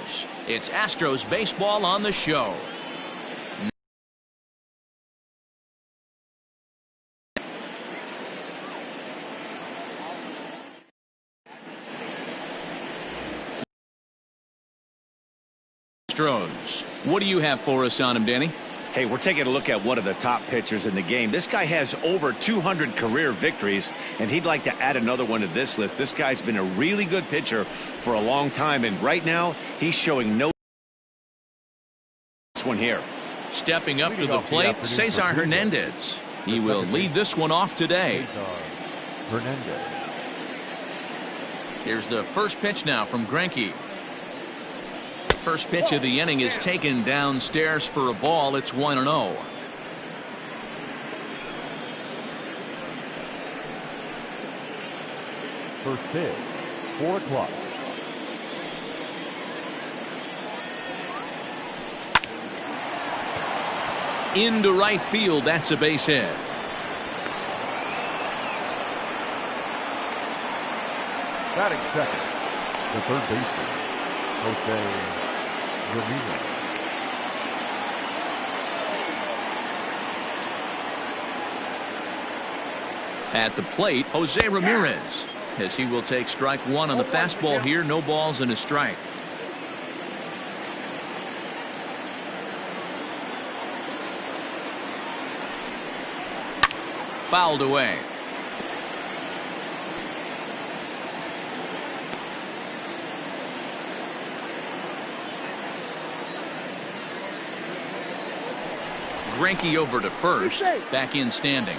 Astros. It's Astros baseball on the show. Astros. What do you have for us on him, Danny? Hey, we're taking a look at one of the top pitchers in the game. This guy has over 200 career victories, and he'd like to add another one to this list. This guy's been a really good pitcher for a long time, and right now he's showing no. This one here. Stepping up to the plate, Cesar Hernandez. He will lead this one off today. Here's the first pitch now from Greinke. First pitch of the inning is taken downstairs for a ball. It's 1-0. First pitch, 4 o'clock. Into right field. That's a base hit. Batting second, the third baseman, Jose Ramirez. At the plate, Jose Ramirez, as he will take strike one on the fastball here. No balls and a strike. Fouled away. Greinke over to first. Back in standing.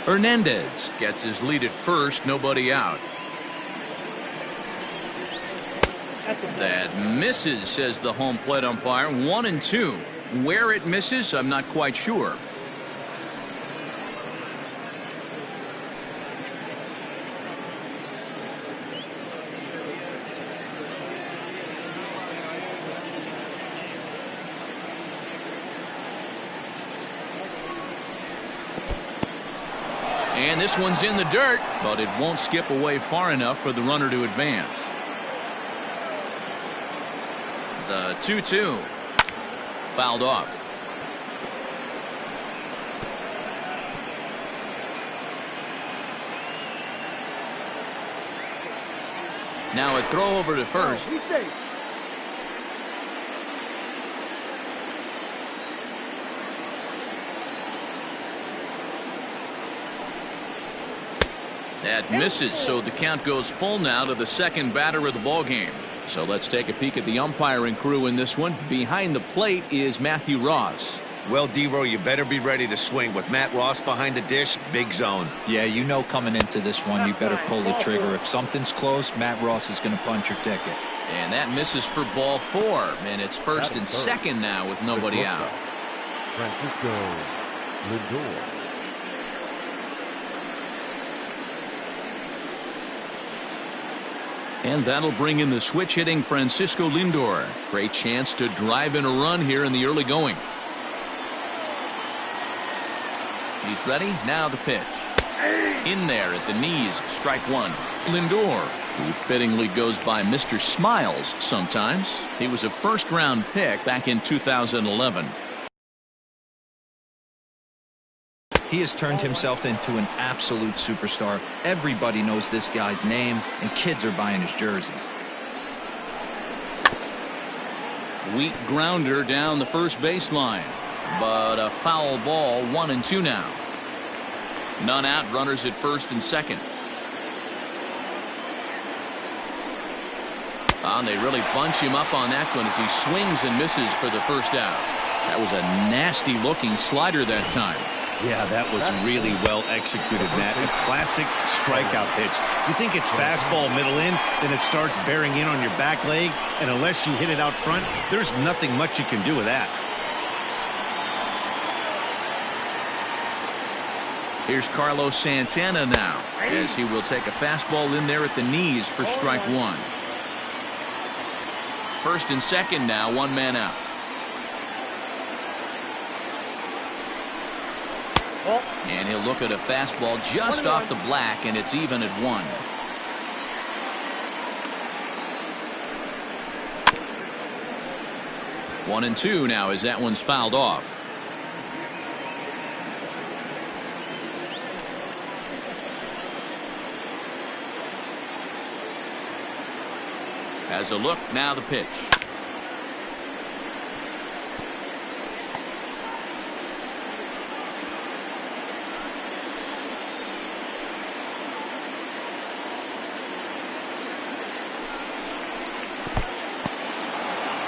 Hernandez gets his lead at first. Nobody out. That misses, says the home plate umpire. 1-2. Where it misses, I'm not quite sure. And this one's in the dirt, but it won't skip away far enough for the runner to advance. The 2-2. Fouled off. Now a throw over to first. That misses, so the count goes full now to the second batter of the ball game. So let's take a peek at the umpiring crew in this one. Behind the plate is Matthew Ross. Well, D-Row, you better be ready to swing. With Matt Ross behind the dish, big zone. Yeah, you know coming into this one, you better pull the trigger. If something's close, Matt Ross is going to punch your ticket. And that misses for ball 4. And it's first and second now with nobody out. Francisco Lindor. And that'll bring in the switch hitting Francisco Lindor. Great chance to drive in a run here in the early going. He's ready. Now the pitch. In there at the knees. Strike one. Lindor, who fittingly goes by Mr. Smiles sometimes. He was a first-round pick back in 2011. He has turned himself into an absolute superstar. Everybody knows this guy's name, and kids are buying his jerseys. Weak grounder down the first baseline, but a foul ball. 1-2 now. None out. Runners at first and second. And they really bunch him up on that one as he swings and misses for the first out. That was a nasty looking slider that time. Yeah, that was really well executed, Matt. A classic strikeout pitch. You think it's fastball middle in, then it starts bearing in on your back leg, and unless you hit it out front, there's nothing much you can do with that. Here's Carlos Santana now, as he will take a fastball in there at the knees for strike one. First and second now, one man out. And he'll look at a fastball just off the black, and it's even at 1. 1-2 now as that one's fouled off. Has a look, now the pitch.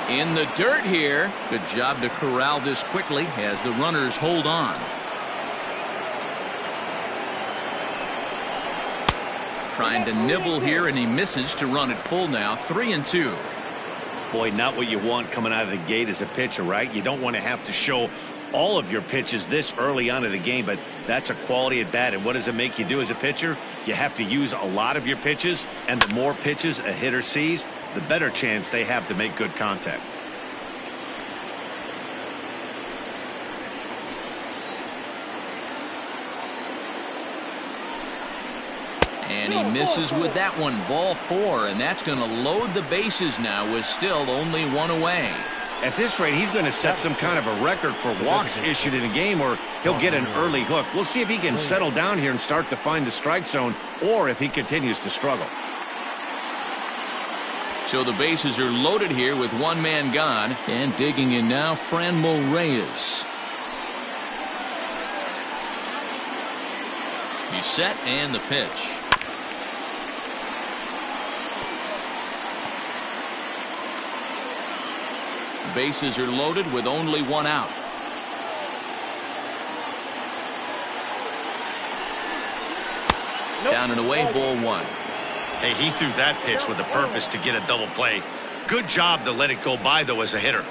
In the dirt here. Good job to corral this quickly as the runners hold on. Trying to nibble here, and he misses to run it full now. 3-2. Boy, not what you want coming out of the gate as a pitcher, right? You don't want to have to show all of your pitches this early on in the game, but that's a quality at bat. And what does it make you do as a pitcher? You have to use a lot of your pitches, and the more pitches a hitter sees, the better chance they have to make good contact. And he misses with that one. Ball 4, and that's going to load the bases now with still only one away. At this rate, he's going to set some kind of a record for walks issued in a game, or he'll get an early hook. We'll see if he can settle down here and start to find the strike zone, or if he continues to struggle. So the bases are loaded here with one man gone, and digging in now, Franmil Reyes. He's set, and the pitch. Bases are loaded with only one out. Down and away, ball 1. Hey, he threw that pitch with a purpose to get a double play. Good job to let it go by, though, as a hitter.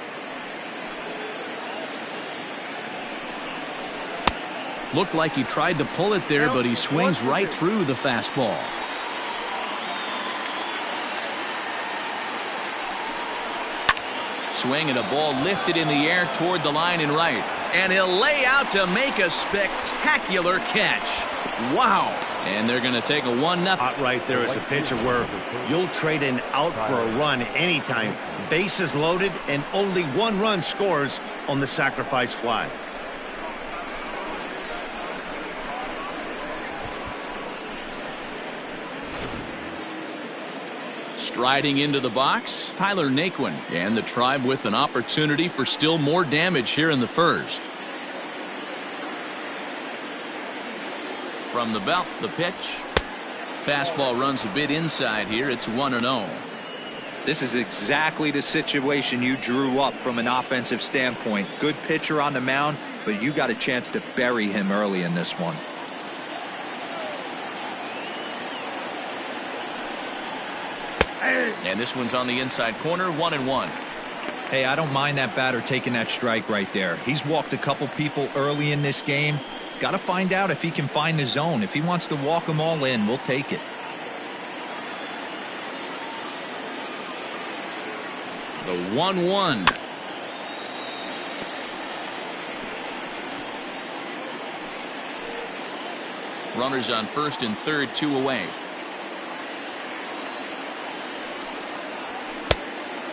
Looked like he tried to pull it there, but he swings right through the fastball. Swing and a ball lifted in the air toward the line and right. And he'll lay out to make a spectacular catch. Wow. And they're going to take a 1-0. Hot right there is a pitcher where you'll trade an out for a run anytime. Bases loaded and only one run scores on the sacrifice fly. Striding into the box, Tyler Naquin, and the Tribe with an opportunity for still more damage here in the first. From the belt, the pitch. Fastball runs a bit inside here. It's 1-0. This is exactly the situation you drew up from an offensive standpoint. Good pitcher on the mound, but you got a chance to bury him early in this one. And this one's on the inside corner, 1-1. Hey, I don't mind that batter taking that strike right there. He's walked a couple people early in this game. Got to find out if he can find the zone. If he wants to walk them all in, we'll take it. The 1-1. Runners on first and third, 2 away.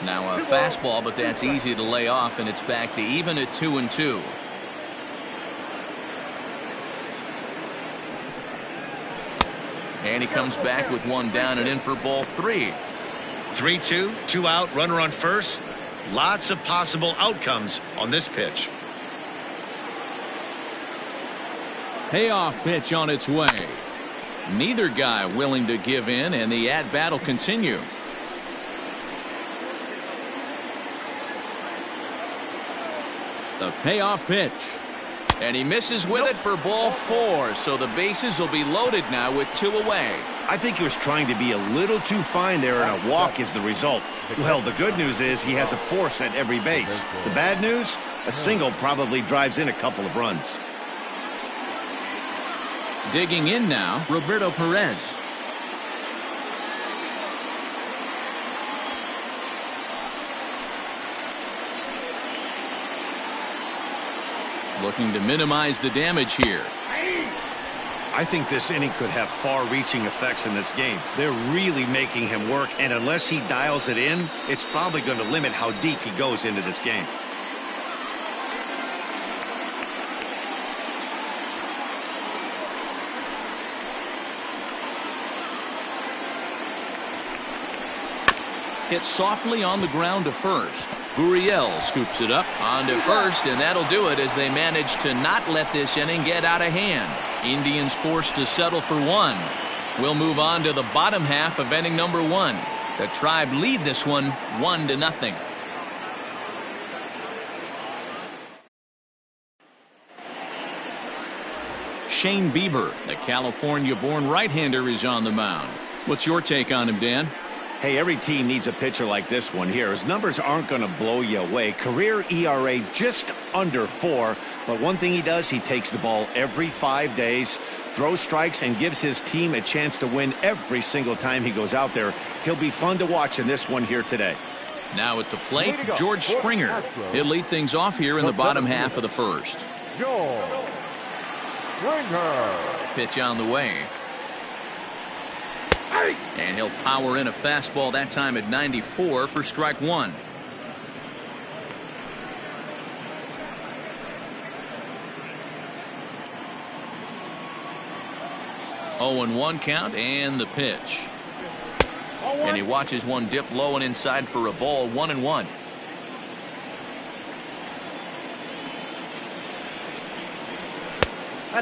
Now a fastball, but that's easy to lay off, and it's back to even at 2-2. And he comes back with one down and in for ball 3. 3-2, 2 out, runner on first. Lots of possible outcomes on this pitch. Payoff pitch on its way. Neither guy willing to give in, and the at-bat will continue. The payoff pitch. And he misses with it for ball 4. So the bases will be loaded now with 2 away. I think he was trying to be a little too fine there, and a walk is the result. Well, the good news is he has a force at every base. The bad news? A single probably drives in a couple of runs. Digging in now, Roberto Perez. Looking to minimize the damage here. I think this inning could have far-reaching effects in this game. They're really making him work, and unless he dials it in, it's probably going to limit how deep he goes into this game. Hit softly on the ground to first. Gurriel scoops it up onto first, and that'll do it as they manage to not let this inning get out of hand. Indians forced to settle for one. We'll move on to the bottom half of inning number one. The Tribe lead this one 1-0. Shane Bieber, the California-born right-hander, is on the mound. What's your take on him, Dan? Hey, every team needs a pitcher like this one here. His numbers aren't going to blow you away. Career ERA just under 4. But one thing he does, he takes the ball every 5 days, throws strikes, and gives his team a chance to win every single time he goes out there. He'll be fun to watch in this one here today. Now at the plate, George Springer. He'll lead things off here in the bottom half of the first. George Springer. Pitch on the way. And he'll power in a fastball that time at 94 for strike one. Oh, and 1 count, and the pitch. And he watches one dip low and inside for a ball. 1-1.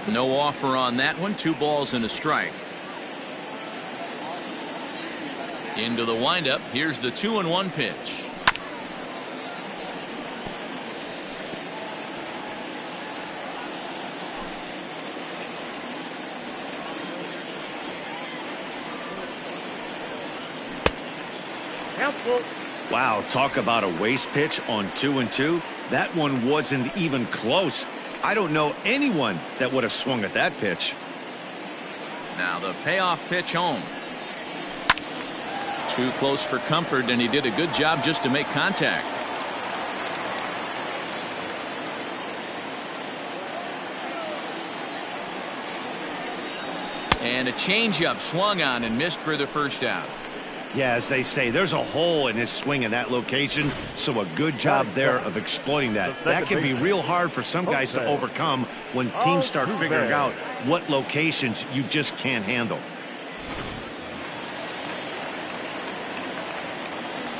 No offer on that one. 2 balls and a strike. Into the windup. Here's the 2-1 pitch. Wow, talk about a waste pitch on 2-2. That one wasn't even close. I don't know anyone that would have swung at that pitch. Now the payoff pitch home. Too close for comfort, and he did a good job just to make contact. And a changeup swung on and missed for the first out. Yeah, as they say, there's a hole in his swing in that location, so a good job there of exploiting that. That can be real hard for some guys to overcome when teams start figuring out what locations you just can't handle.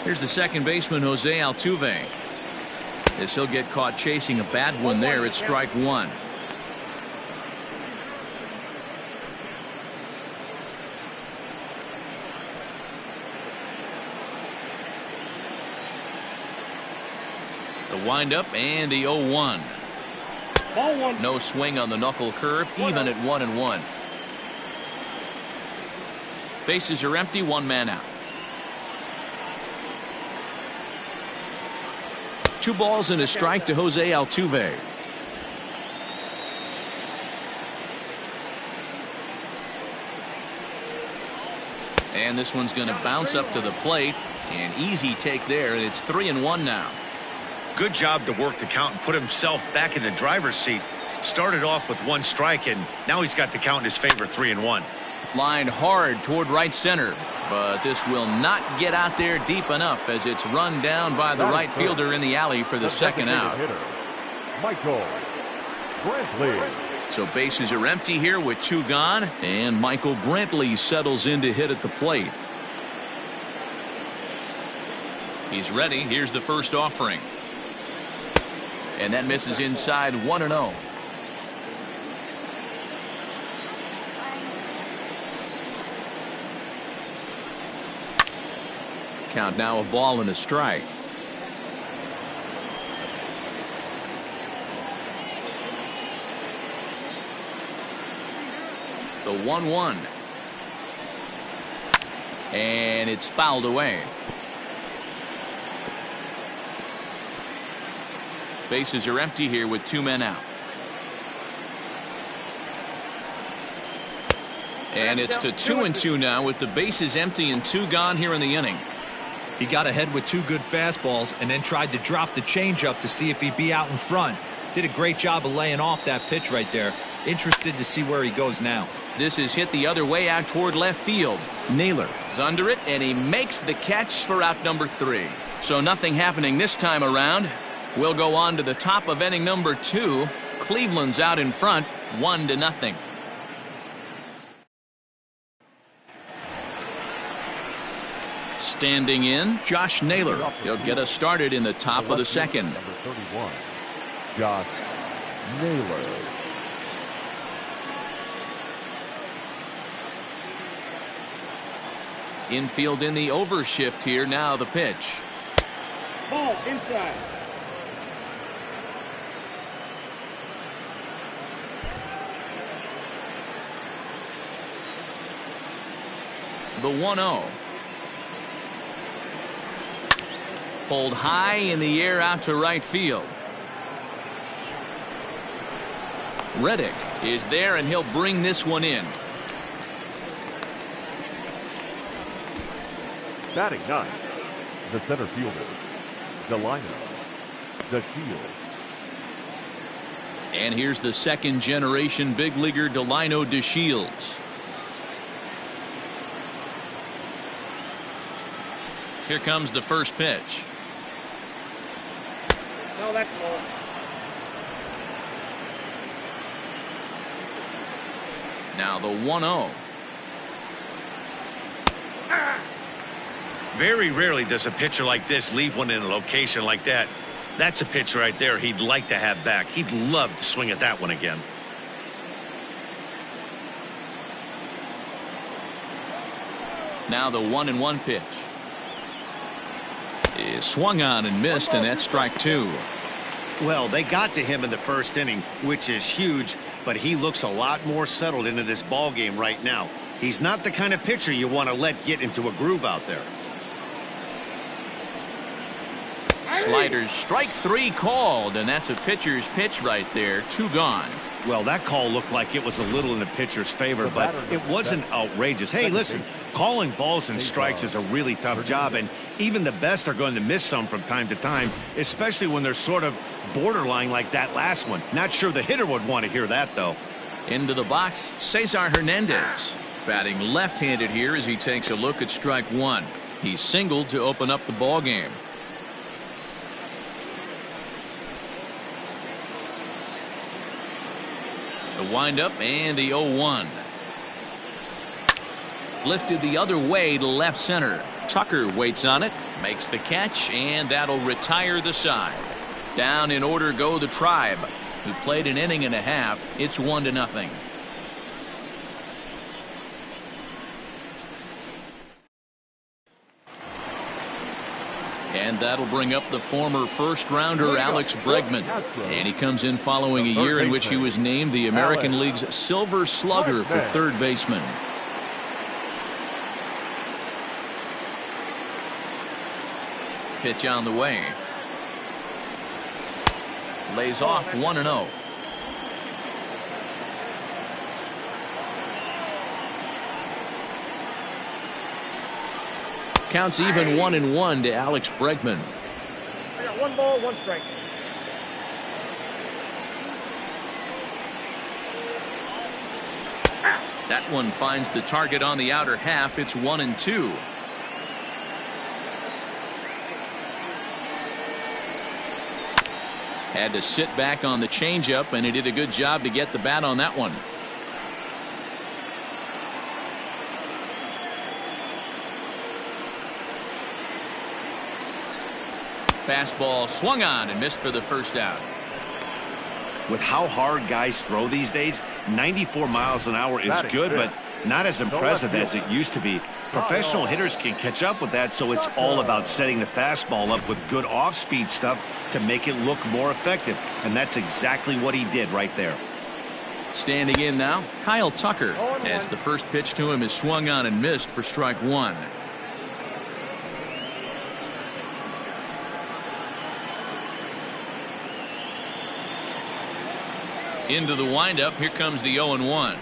Here's the second baseman, Jose Altuve. As he'll get caught chasing a bad one there at strike one. The windup and the 0-1. No swing on the knuckle curve, even at 1-1. Bases are empty, 1 man out. 2 balls and a strike to Jose Altuve. And this one's going to bounce up to the plate. An easy take there, and it's 3-1 now. Good job to work the count and put himself back in the driver's seat. Started off with 1 strike, and now he's got the count in his favor, 3-1. Lined hard toward right center, but this will not get out there deep enough as it's run down by the right fielder in the alley for the second out. Michael Brantley. So bases are empty here with 2 gone, and Michael Brantley settles in to hit at the plate. He's ready. Here's the first offering. And that misses inside, 1-0. Count now, a ball and a strike. The 1-1. And it's fouled away. Bases are empty here with 2 men out. And it's to 2-2 now with the bases empty and 2 gone here in the inning. He got ahead with 2 good fastballs and then tried to drop the changeup to see if he'd be out in front. Did a great job of laying off that pitch right there. Interested to see where he goes now. This is hit the other way out toward left field. Naylor is under it, and he makes the catch for out number 3. So nothing happening this time around. We'll go on to the top of inning number 2. Cleveland's out in front, 1-0. Standing in, Josh Naylor. He'll get us started in the top of the second. Number 31, Josh Naylor. Infield in the overshift here. Now the pitch. Ball inside. The 1-0. Pulled high in the air out to right field. Reddick is there, and he'll bring this one in. Batting ninth, the center fielder, Delino DeShields. And here's the second generation big leaguer Delino DeShields. Here comes the first pitch. No, that's low. Now the 1-0. Very rarely does a pitcher like this leave one in a location like that. That's a pitch right there he'd like to have back. He'd love to swing at that one again. Now the 1-1 pitch is swung on and missed, and that's strike 2. Well, they got to him in the first inning, which is huge, but he looks a lot more settled into this ball game right now. He's not the kind of pitcher you want to let get into a groove out there. Sliders, strike 3 called, and that's a pitcher's pitch right there. 2 gone. Well, that call looked like it was a little in the pitcher's favor, but it wasn't outrageous. Hey, listen, calling balls and strikes is a really tough job, and even the best are going to miss some from time to time, especially when they're sort of borderline like that last one. Not sure the hitter would want to hear that, though. Into the box, Cesar Hernandez. Batting left-handed here as he takes a look at strike 1. He singled to open up the ball game. The windup and the 0-1. Lifted the other way to left center. Tucker waits on it, makes the catch, and that'll retire the side. Down in order go the Tribe, who played an inning and a half. It's 1-0. And that'll bring up the former first-rounder Alex Bregman. And he comes in following a year in which he was named the American League's Silver Slugger for third baseman. Pitch on the way. Lays off 1-0. Counts even 1-1 to Alex Bregman. I got 1 ball, 1 strike. That one finds the target on the outer half. It's 1-2. Had to sit back on the changeup, and he did a good job to get the bat on that one. Fastball swung on and missed for the first out. With how hard guys throw these days, 94 miles an hour is good, but not as impressive as it used to be. Professional hitters can catch up with that, so it's all about setting the fastball up with good off-speed stuff to make it look more effective, and that's exactly what he did right there. Standing in now, Kyle Tucker, as the first pitch to him is swung on and missed for strike 1. Into the windup. Here comes the 0-1.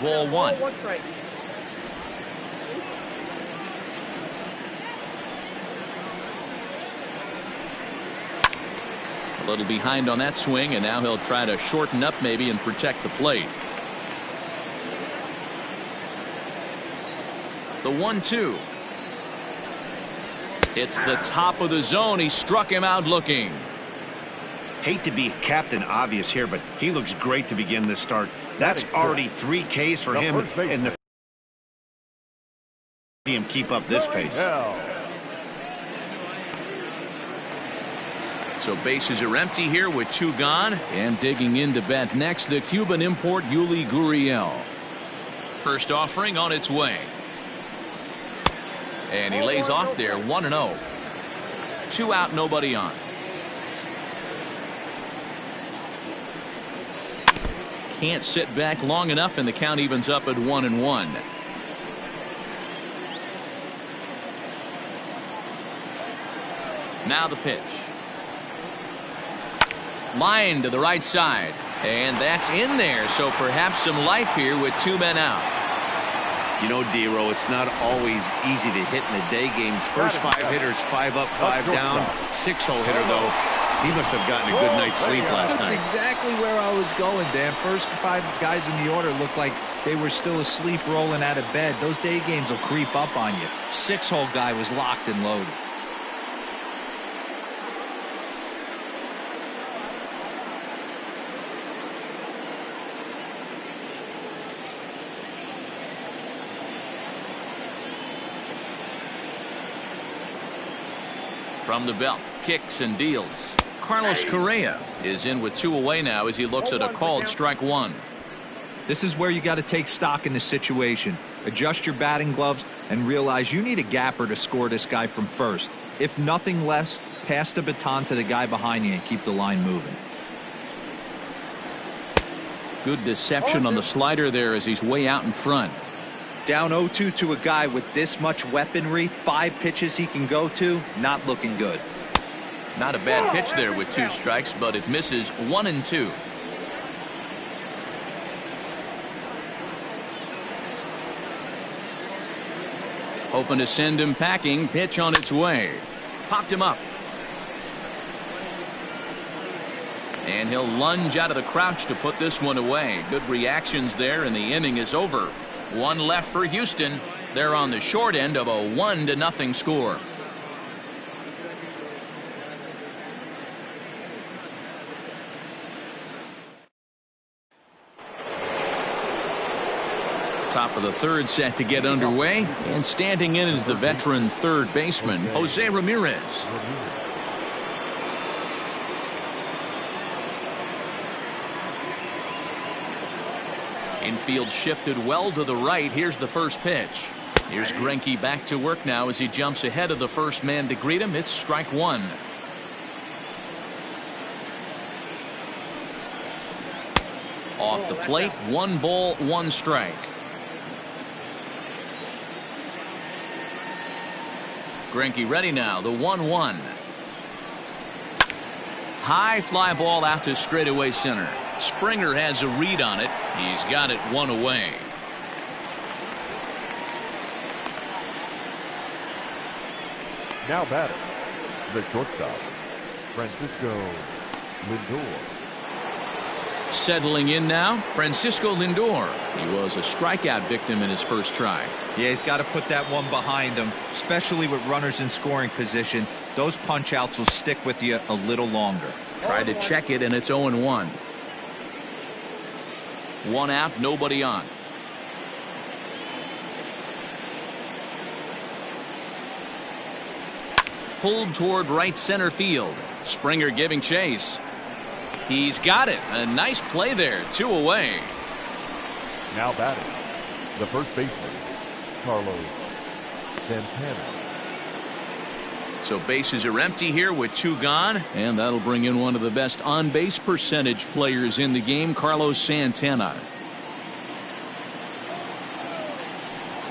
Ball 1. A little behind on that swing, and now he'll try to shorten up maybe and protect the plate. The 1-2. It's the top of the zone. He struck him out looking. Hate to be Captain Obvious here, but he looks great to begin this start. That's already 3 Ks for him, and the him keep up this pace. So bases are empty here with 2 gone, and digging in to bat next, the Cuban import Yuli Gurriel. First offering on its way. And he lays off there, 1-0. 2 out, nobody on. Can't sit back long enough, and the count evens up at 1-1. Now the pitch. Line to the right side, and that's in there, so perhaps some life here with 2 men out. You know, D-Row, it's not always easy to hit in the day games. First 5 hitters, 5 up, 5 down. 6-hole hitter, though, he must have gotten a good night's sleep last night. That's exactly where I was going, Dan. First 5 guys in the order looked like they were still asleep rolling out of bed. Those day games will creep up on you. 6-hole guy was locked and loaded. From the belt, kicks and deals. Carlos Correa is in with 2 away now as he looks at a called strike 1. This is where you got to take stock in the situation. Adjust your batting gloves and realize you need a gapper to score this guy from first. If nothing less, pass the baton to the guy behind you and keep the line moving. Good deception on the slider there as he's way out in front. Down 0-2 to a guy with this much weaponry, 5 pitches he can go to, not looking good. Not a bad pitch there with 2 strikes, but it misses 1-2. Hoping to send him packing. Pitch on its way. Popped him up. And he'll lunge out of the crouch to put this one away. Good reactions there, and the inning is over. 1 left for Houston. They're on the short end of a 1-0 score. Top of the 3rd set to get underway, and standing in is the veteran 3rd baseman Jose Ramirez. Infield shifted well to the right. Here's the first pitch. Here's Greinke back to work now as he jumps ahead of the first man to greet him. It's strike 1. Off the plate, 1 ball, 1 strike. Greinke ready now, the 1-1. High fly ball out to straightaway center. Springer has a read on it. He's got it 1 away. Now batting, the shortstop, Francisco Lindor. Settling in now, Francisco Lindor. He was a strikeout victim in his first try. Yeah, he's got to put that one behind him, especially with runners in scoring position. Those punch outs will stick with you a little longer. Tried to check it, and it's 0-1. 1 out, nobody on. Pulled toward right center field. Springer giving chase. He's got it. A nice play there. 2 away. Now batting, the first baseman, Carlos Santana. So bases are empty here with 2 gone, and that'll bring in one of the best on-base percentage players in the game, Carlos Santana.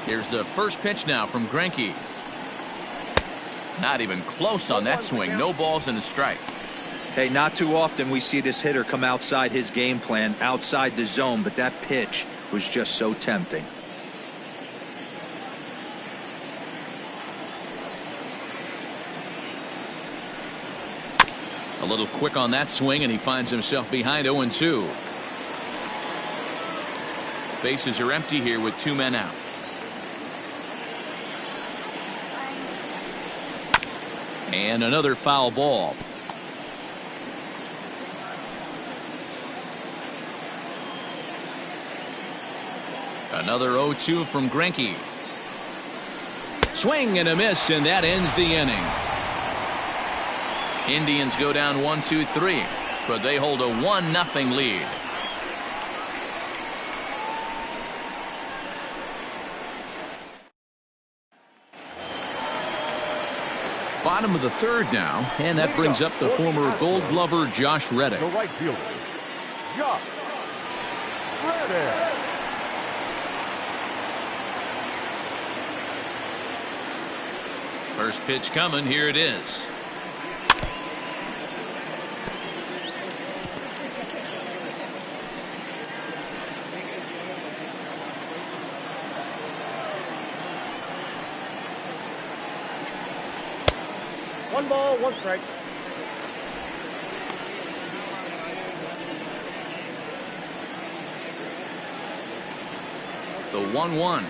Here's the first pitch now from Greinke. Not even close on that swing. No balls and a strike. Hey, not too often we see this hitter come outside his game plan, outside the zone, but that pitch was just so tempting. A little quick on that swing, and he finds himself behind 0-2. Bases are empty here with 2 men out. And another foul ball. Another 0-2 from Greinke. Swing and a miss, and that ends the inning. Indians go down 1-2-3, but they hold a 1-0 lead. Bottom of the third now, and that brings up the former Gold Glover Josh Reddick. The right fielder, Josh Reddick. First pitch coming. Here it is. One ball, one strike. The 1-1.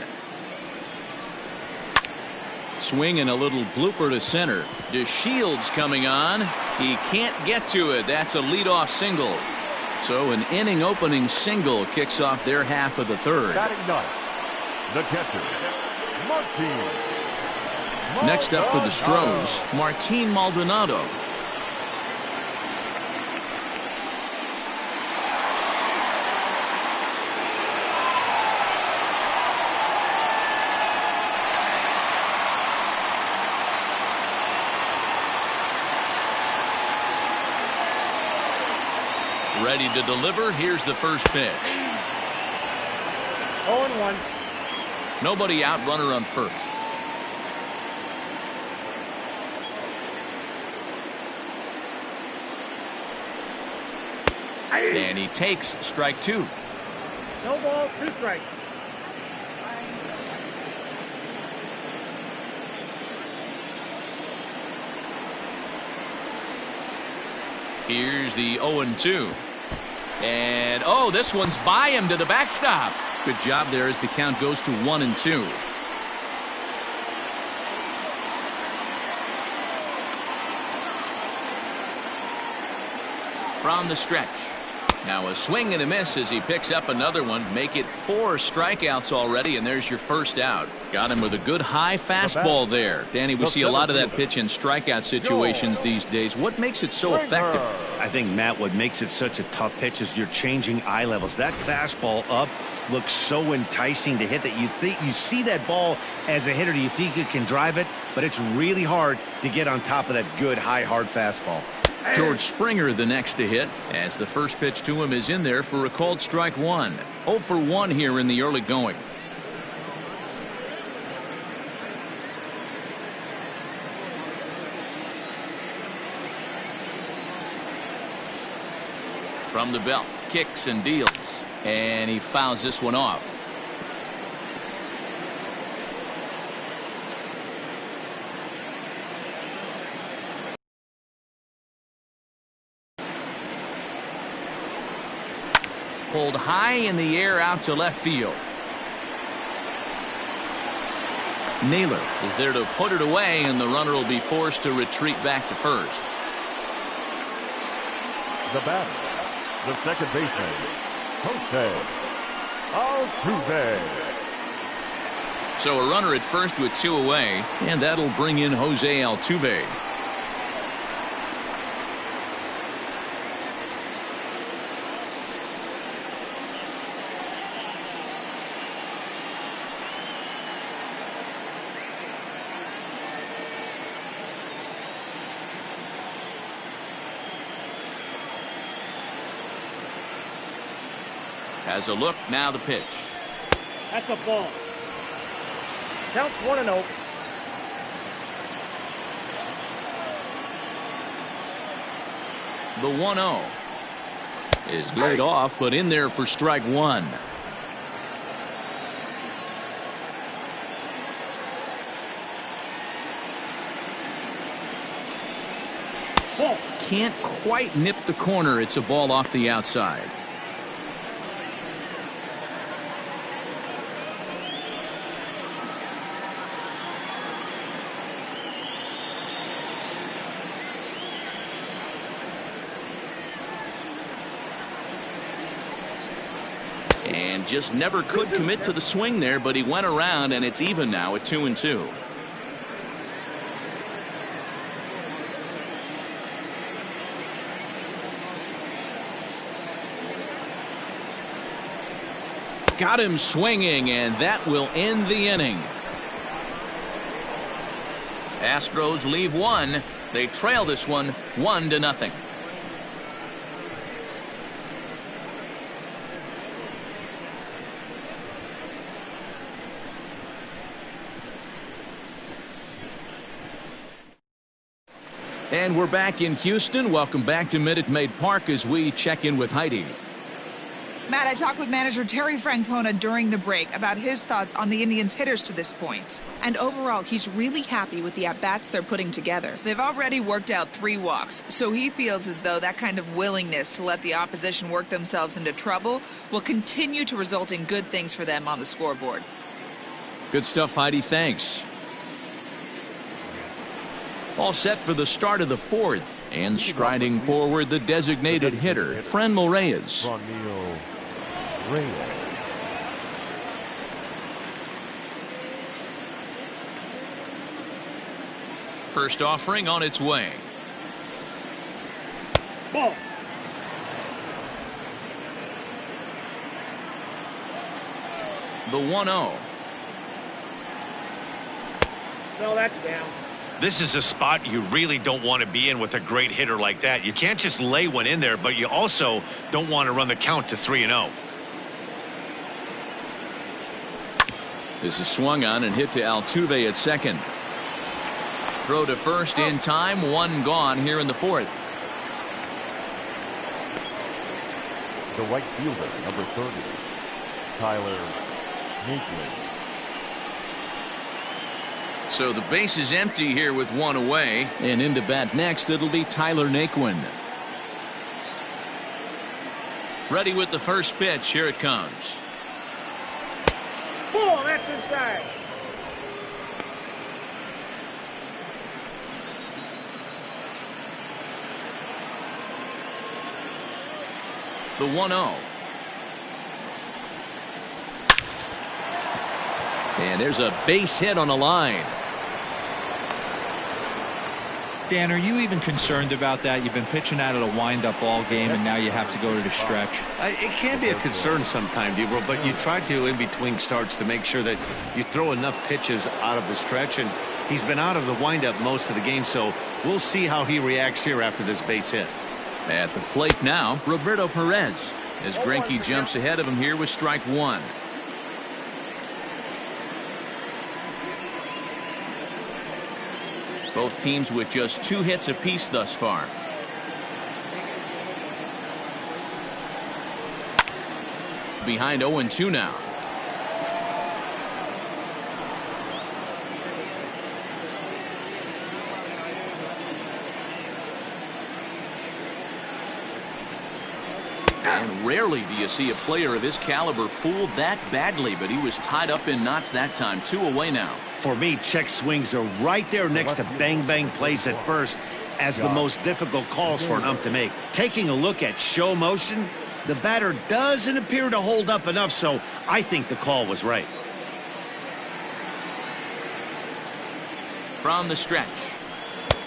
Swing and a little blooper to center. DeShields coming on. He can't get to it. That's a leadoff single. So an inning opening single kicks off their half of the third. Batting ninth, the catcher, Martin. Next up for the Astros, Martin Maldonado. Ready to deliver. Here's the first pitch. 0-1. Nobody out, runner on first. And he takes strike 2. No ball, 2 strikes. Here's the 0-2. And oh, this one's by him to the backstop. Good job there as the count goes to 1-2. From the stretch. Now a swing and a miss as he picks up another one. Make it 4 strikeouts already, and there's your first out. Got him with a good high fastball there. Danny, we see a lot of that pitch in strikeout situations these days. What makes it so effective? I think, Matt, what makes it such a tough pitch is you're changing eye levels. That fastball up looks so enticing to hit that you think you see that ball as a hitter. You think you can drive it, but it's really hard to get on top of that good high hard fastball. George Springer the next to hit as the first pitch to him is in there for a called strike 1. 0 for 1 here in the early going. From the belt, kicks and deals, and he fouls this one off. Pulled high in the air out to left field. Naylor is there to put it away, and the runner will be forced to retreat back to first. The batter, the second baseman, Jose Altuve. So a runner at first with 2 away, and that'll bring in Jose Altuve. Has a look, now the pitch. That's a ball. Counts 1-0. The 1-0 is laid off, but in there for strike 1. Ball. Can't quite nip the corner. It's a ball off the outside. And just never could commit to the swing there, but he went around, and it's even now at 2-2. Got him swinging, and that will end the inning. Astros leave one. They trail this one 1-0. And we're back in Houston. Welcome back to Minute Maid Park as we check in with Heidi. Matt, I talked with manager Terry Francona during the break about his thoughts on the Indians' hitters to this point. And overall, he's really happy with the at-bats they're putting together. They've already worked out 3 walks, so he feels as though that kind of willingness to let the opposition work themselves into trouble will continue to result in good things for them on the scoreboard. Good stuff, Heidi. Thanks. All set for the start of the 4th, and striding forward the designated hitter, Franmil Reyes. First offering on its way. Ball. The 1-0. No, that's down. This is a spot you really don't want to be in with a great hitter like that. You can't just lay one in there, but you also don't want to run the count to 3-0. This is swung on and hit to Altuve at second. Throw to first in time. 1 gone here in the 4th. The right fielder, number 30, Tyler Naquin. So the base is empty here with 1 away, and into bat next it'll be Tyler Naquin. Ready with the first pitch. Here it comes. Ball, that's inside. The 1-0. And there's a base hit on the line. Dan, are you even concerned about that? You've been pitching out of a wind-up all game, and now you have to go to the stretch. It can be a concern sometimes, Debro, but you try to in between starts to make sure that you throw enough pitches out of the stretch, and he's been out of the windup most of the game, so we'll see how he reacts here after this base hit. At the plate now, Roberto Perez, as Greinke jumps ahead of him here with strike 1. Both teams with just 2 hits apiece thus far. Behind 0-2 now. And rarely do you see a player of his caliber fooled that badly, but he was tied up in knots that time. 2 away now. For me, check swings are right there next to bang-bang plays at first as the most difficult calls for an ump to make. Taking a look at show motion, the batter doesn't appear to hold up enough, so I think the call was right. From the stretch,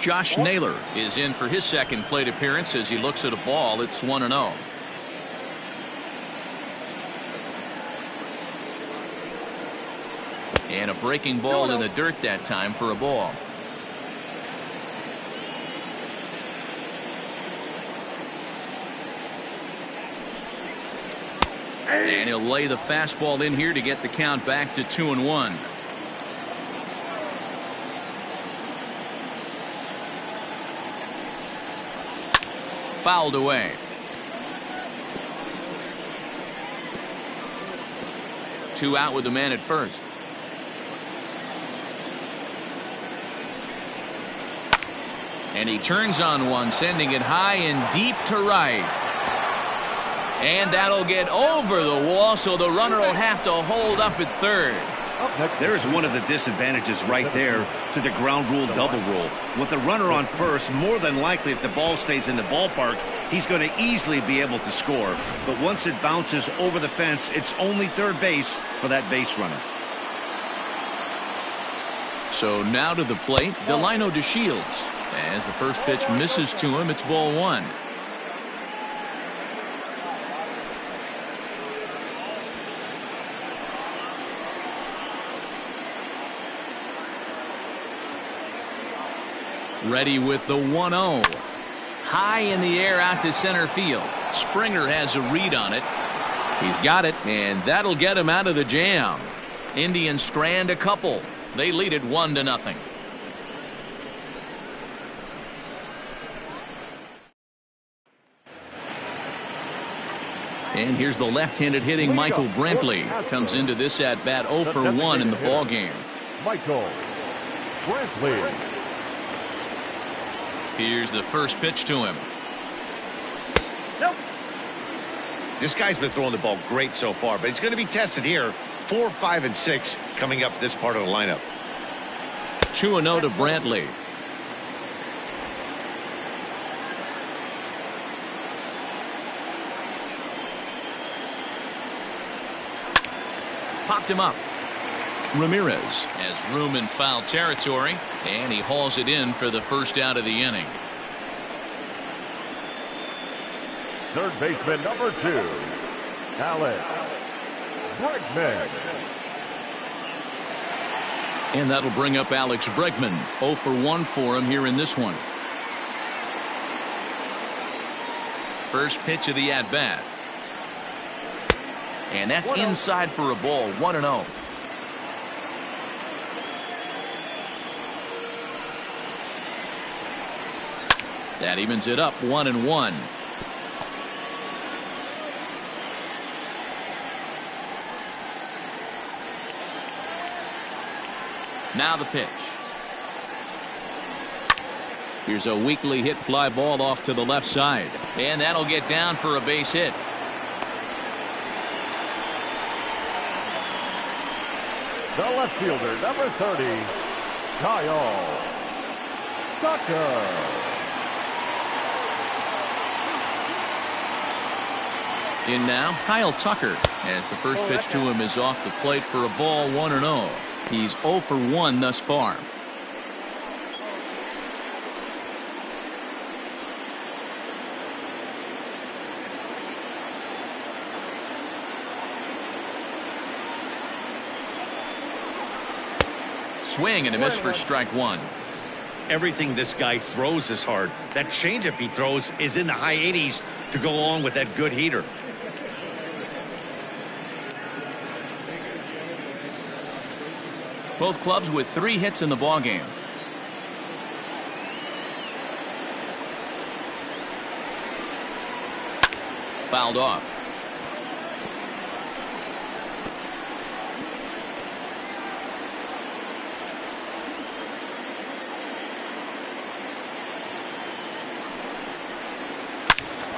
Josh Naylor is in for his second plate appearance as he looks at a ball. It's 1-0. And a breaking ball in the dirt that time for a ball. And he'll lay the fastball in here to get the count back to 2-1. Fouled away. Two out with the man at first. And he turns on one, sending it high and deep to right. And that'll get over the wall, so the runner will have to hold up at third. There's one of the disadvantages right there to the ground rule double rule. With the runner on first, more than likely if the ball stays in the ballpark, he's going to easily be able to score. But once it bounces over the fence, it's only third base for that base runner. So now to the plate, Delino DeShields. As the first pitch misses to him, it's ball one. Ready with the 1-0. High in the air out to center field. Springer has a read on it. He's got it, and that'll get him out of the jam. Indians strand a couple. They lead it 1-0. And here's the left-handed hitting Michael Brantley. Comes into this at-bat 0 for 1 in the ballgame. Michael Brantley. Here's the first pitch to him. Nope. This guy's been throwing the ball great so far, but he's going to be tested here. 4, 5, and 6 coming up this part of the lineup. 2-0 to Brantley. Popped him up. Ramirez has room in foul territory, and he hauls it in for the first out of the inning. Third baseman number 2, Alex Bregman. And that'll bring up Alex Bregman. 0 for 1 for him here in this one. First pitch of the at-bat. And that's inside for a ball. 1-0. That evens it up 1-1. Now the pitch. Here's a weakly hit fly ball off to the left side. And that'll get down for a base hit. The left fielder, number 30, Kyle Tucker. In now, Kyle Tucker, as the first pitch to him is off the plate for a ball. 1-0. He's 0 for 1 thus far. Swing and a miss for strike one. Everything this guy throws is hard. That changeup he throws is in the high 80s to go along with that good heater. Both clubs with 3 hits in the ballgame. Fouled off.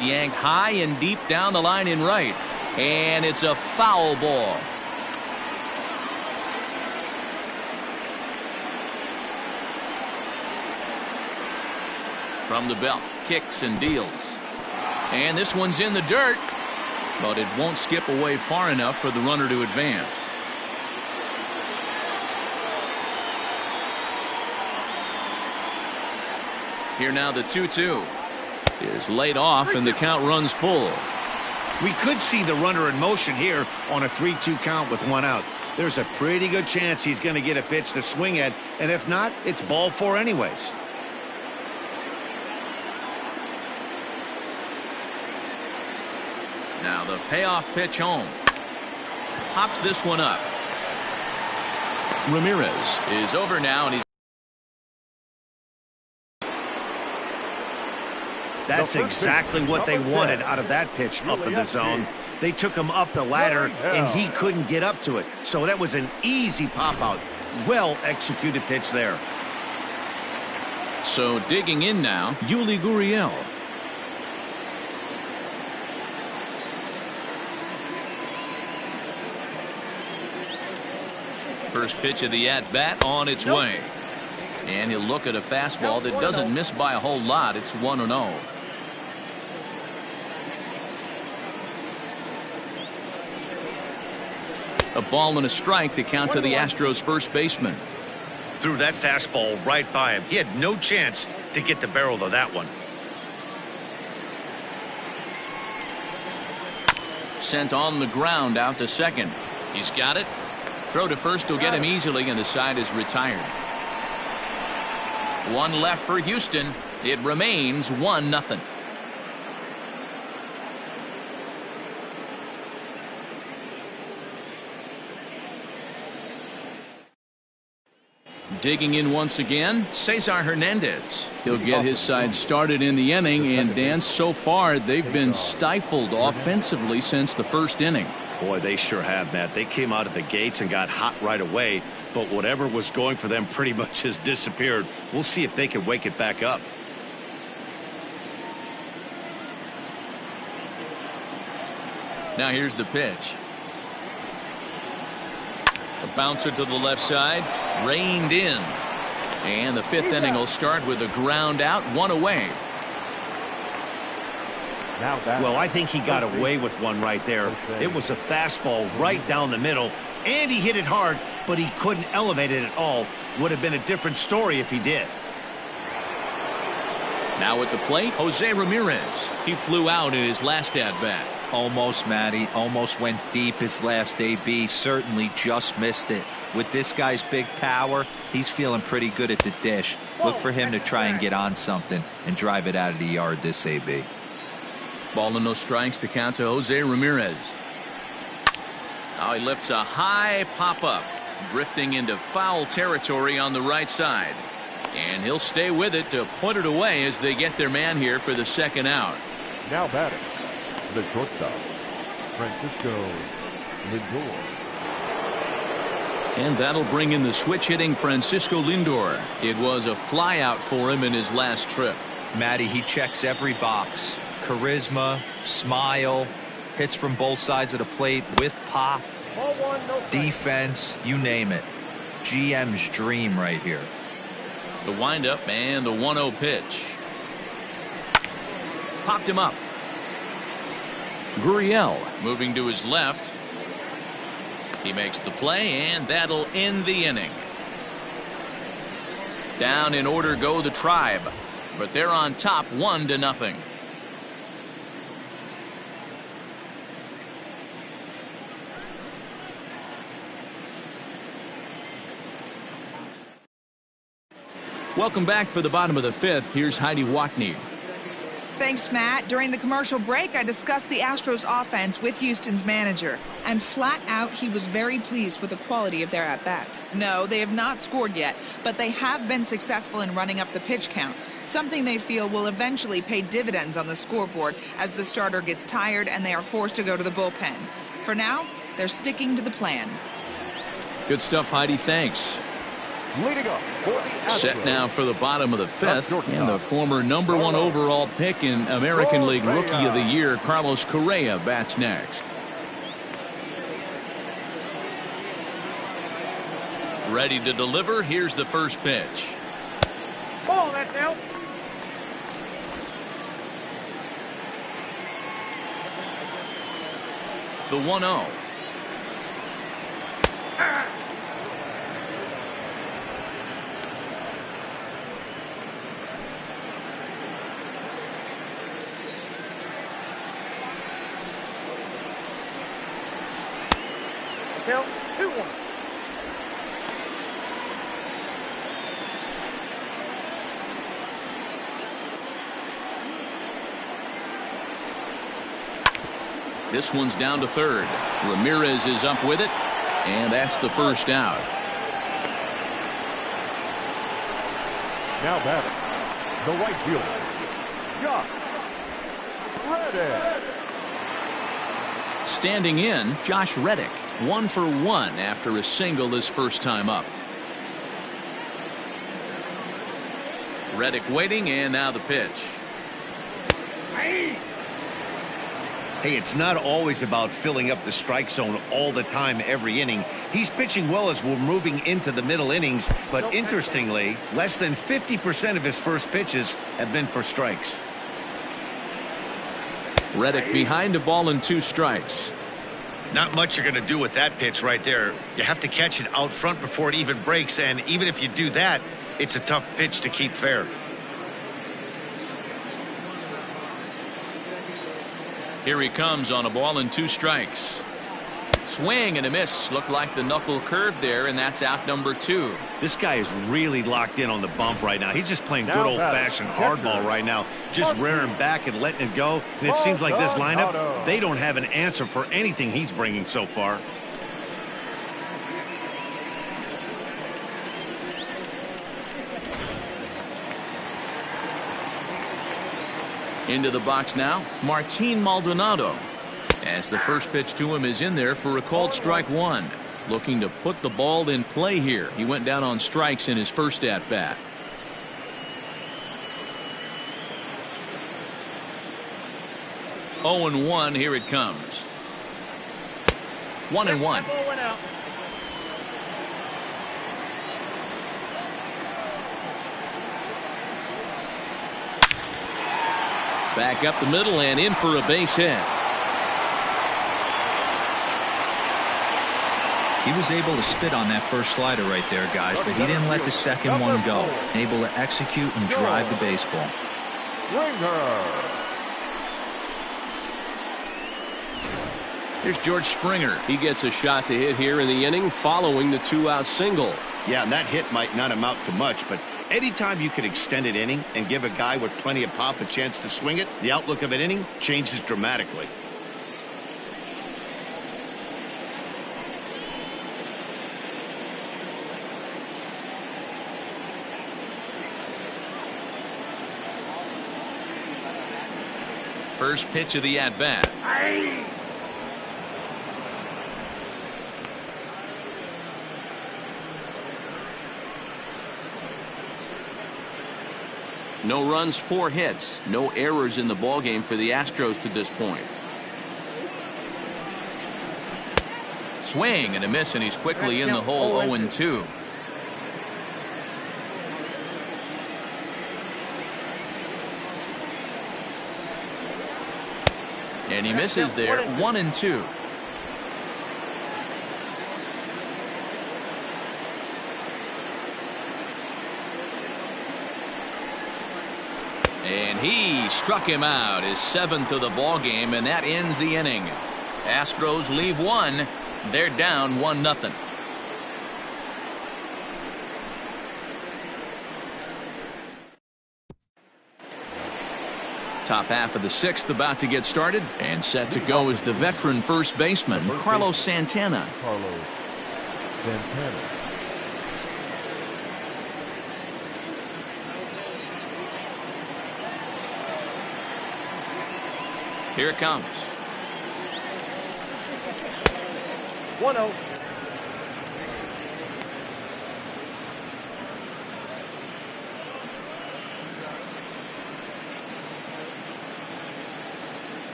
Yanked high and deep down the line in right. And it's a foul ball. From the belt, kicks and deals. And this one's in the dirt, but it won't skip away far enough for the runner to advance. Here now the 2-2 is laid off and the count runs full. We could see the runner in motion here on a 3-2 count with 1 out. There's a pretty good chance he's going to get a pitch to swing at, and if not, it's ball 4 anyways. Now the payoff pitch home. Pops this one up. Ramirez is over now, and he's That's exactly what they wanted out of that pitch up in the zone. They took him up the ladder, and he couldn't get up to it. So that was an easy pop out. Well executed pitch there. So digging in now, Yuli Gurriel. First pitch of the at-bat on its way. And he'll look at a fastball that doesn't miss by a whole lot. It's 1-0. A ball and a strike to count to the Astros first baseman. Threw that fastball right by him. He had no chance to get the barrel of that one. Sent on the ground out to second. He's got it. Throw to first will get him easily, and the side is retired. One left for Houston. It remains 1-0. Digging in once again, Cesar Hernandez. He'll get his side started in the inning, and Dan, so far they've been stifled offensively since the first inning. Boy, they sure have, Matt. They came out of the gates and got hot right away, but whatever was going for them pretty much has disappeared. We'll see if they can wake it back up. Now here's the pitch. A bouncer to the left side, reined in. And the fifth inning will start with a ground out, one away. Well, I think he got away with one right there. It was a fastball right down the middle, and he hit it hard, but he couldn't elevate it at all. Would have been a different story if he did. Now at the plate, Jose Ramirez. He flew out in his last at-bat. Almost, Matty. Almost went deep his last AB. Certainly just missed it. With this guy's big power, he's feeling pretty good at the dish. Look for him to try and get on something and drive it out of the yard this AB. Ball and no strikes to count to Jose Ramirez. Now he lifts a high pop-up, drifting into foul territory on the right side. And he'll stay with it to put it away as they get their man here for the second out. Now batting, the shortstop, Francisco Lindor. And that'll bring in the switch-hitting Francisco Lindor. It was a flyout for him in his last trip. Matty, he checks every box. Charisma, smile, hits from both sides of the plate with pop, defense, you name it. GM's dream right here. The windup and the 1-0 pitch. Popped him up. Gurriel moving to his left. He makes the play, and that'll end the inning. Down in order go the Tribe, but they're on top 1-0. Welcome back for the bottom of the fifth. Here's Heidi Watney. Thanks, Matt. During the commercial break, I discussed the Astros offense with Houston's manager, and flat out, he was very pleased with the quality of their at-bats. No, they have not scored yet, but they have been successful in running up the pitch count, something they feel will eventually pay dividends on the scoreboard as the starter gets tired and they are forced to go to the bullpen. For now, they're sticking to the plan. Good stuff, Heidi. Thanks. Leading up for the Astros. Set now for the bottom of the fifth, and the former #1 overall pick in American League Rookie of the Year, Carlos Correa, bats next. Ready to deliver. Here's the first pitch. Ball, that's out. The 1-0. Count 2-1. This one's down to third. Ramirez is up with it, and that's the first out. Now batting, the right fielder, Josh Reddick. Standing in, Josh Reddick, 1 for 1 after a single his first time up. Reddick waiting, and now the pitch. Hey, it's not always about filling up the strike zone all the time every inning. He's pitching well as we're moving into the middle innings, but interestingly, less than 50% of his first pitches have been for strikes. Reddick behind a ball and 2 strikes. Not much you're going to do with that pitch right there. You have to catch it out front before it even breaks, and even if you do that, it's a tough pitch to keep fair. Here he comes on a ball and 2 strikes. Swing and a miss. Looked like the knuckle curve there, and that's out number 2. This guy is really locked in on the bump right now. He's just playing good old-fashioned hardball right now, just rearing back and letting it go. And it seems like this lineup, they don't have an answer for anything he's bringing so far. Into the box now, Martin Maldonado. As the first pitch to him is in there for a called strike 1. Looking to put the ball in play here. He went down on strikes in his first at bat. Oh and 1, here it comes. 1-1. Back up the middle and in for a base hit. He was able to spit on that first slider right there, guys, but he didn't let the second one go. Able to execute and drive the baseball. Here's George Springer. He gets a shot to hit here in the inning following the 2-out single. Yeah, and that hit might not amount to much, but anytime you can extend an inning and give a guy with plenty of pop a chance to swing it, the outlook of an inning changes dramatically. First pitch of the at-bat. No runs, 4 hits. No errors in the ballgame for the Astros to this point. Swing and a miss, and he's quickly in the hole. 0-2. And he misses there. 1-2. And he struck him out, his 7th of the ball game, and that ends the inning. Astros leave 1. They're down 1-0. Top half of the 6th about to get started, and set to go is the veteran first baseman, Carlos Santana. Here it comes. 1-0.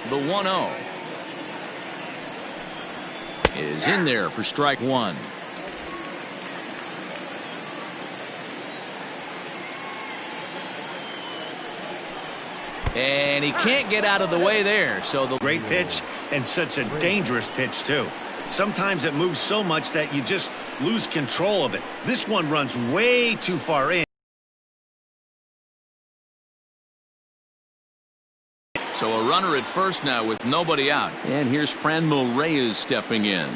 The 1-0 is in there for strike 1. And he can't get out of the way there. So the great pitch, and such a dangerous pitch too. Sometimes it moves so much that you just lose control of it. This one runs way too far in. So a runner at first now with nobody out. And here's Franmil Reyes stepping in.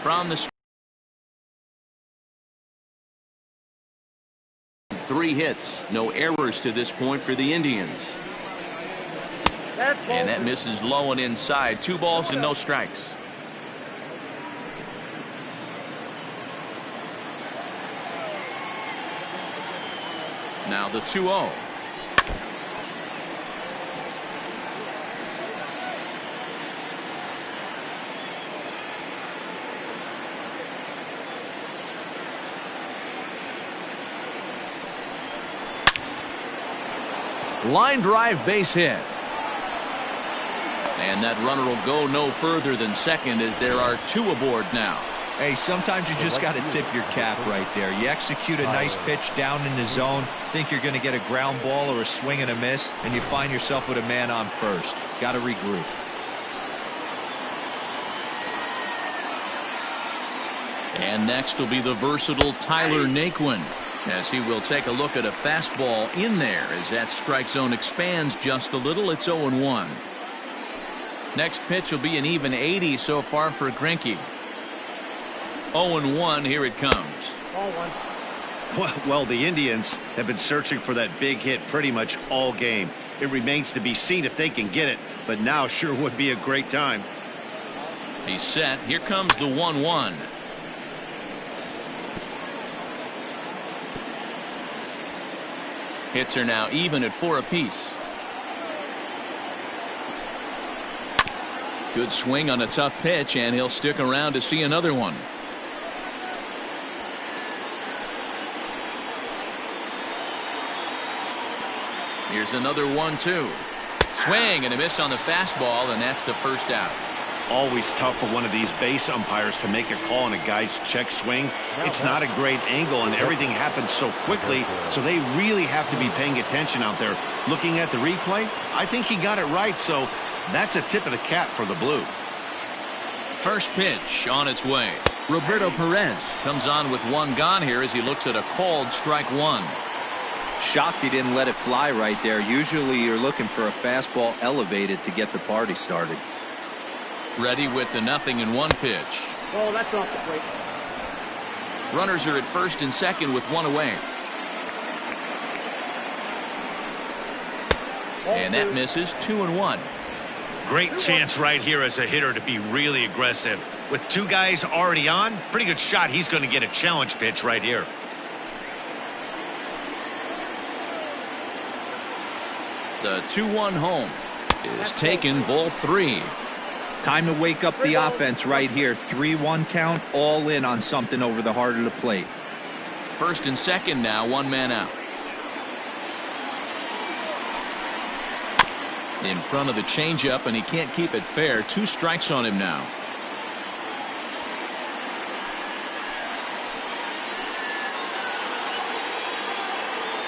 From the 3 hits, no errors to this point for the Indians. And that misses low and inside. 2 balls and no strikes. Now the 2-0. Line drive base hit. And that runner will go no further than second as there are 2 aboard now. Hey, sometimes you just got to tip your cap right there. You execute a nice pitch down in the zone, think you're going to get a ground ball or a swing and a miss, and you find yourself with a man on first. Got to regroup. And next will be the versatile Tyler Naquin, as he will take a look at a fastball in there as that strike zone expands just a little. It's 0-1. Next pitch will be an even 80 so far for Greinke. 0-1. Here it comes. Ball 1. Well, the Indians have been searching for that big hit pretty much all game. It remains to be seen if they can get it, but now sure would be a great time. He's set. Here comes the 1-1. Hits are now even at 4 apiece. Good swing on a tough pitch, and he'll stick around to see another one. Here's another 1-2. Swing and a miss on the fastball, and that's the first out. Always tough for one of these base umpires to make a call on a guy's check swing. It's not a great angle, and everything happens so quickly, so they really have to be paying attention out there. Looking at the replay, I think he got it right, so that's a tip of the cap for the Blue. First pitch on its way. Roberto Perez comes on with 1 gone here as he looks at a called strike 1. Shocked he didn't let it fly right there. Usually you're looking for a fastball elevated to get the party started. Ready with the 0-1 pitch. Oh, that's off the plate. Runners are at first and second with 1 away. And that misses. 2-1. Great chance right here as a hitter to be really aggressive. With 2 guys already on, pretty good shot he's going to get a challenge pitch right here. The 2-1 home is taken, ball 3. Time to wake up the offense right here. 3-1 count, all in on something over the heart of the plate. First and second now, 1 man out. In front of the changeup, and he can't keep it fair. 2 strikes on him now.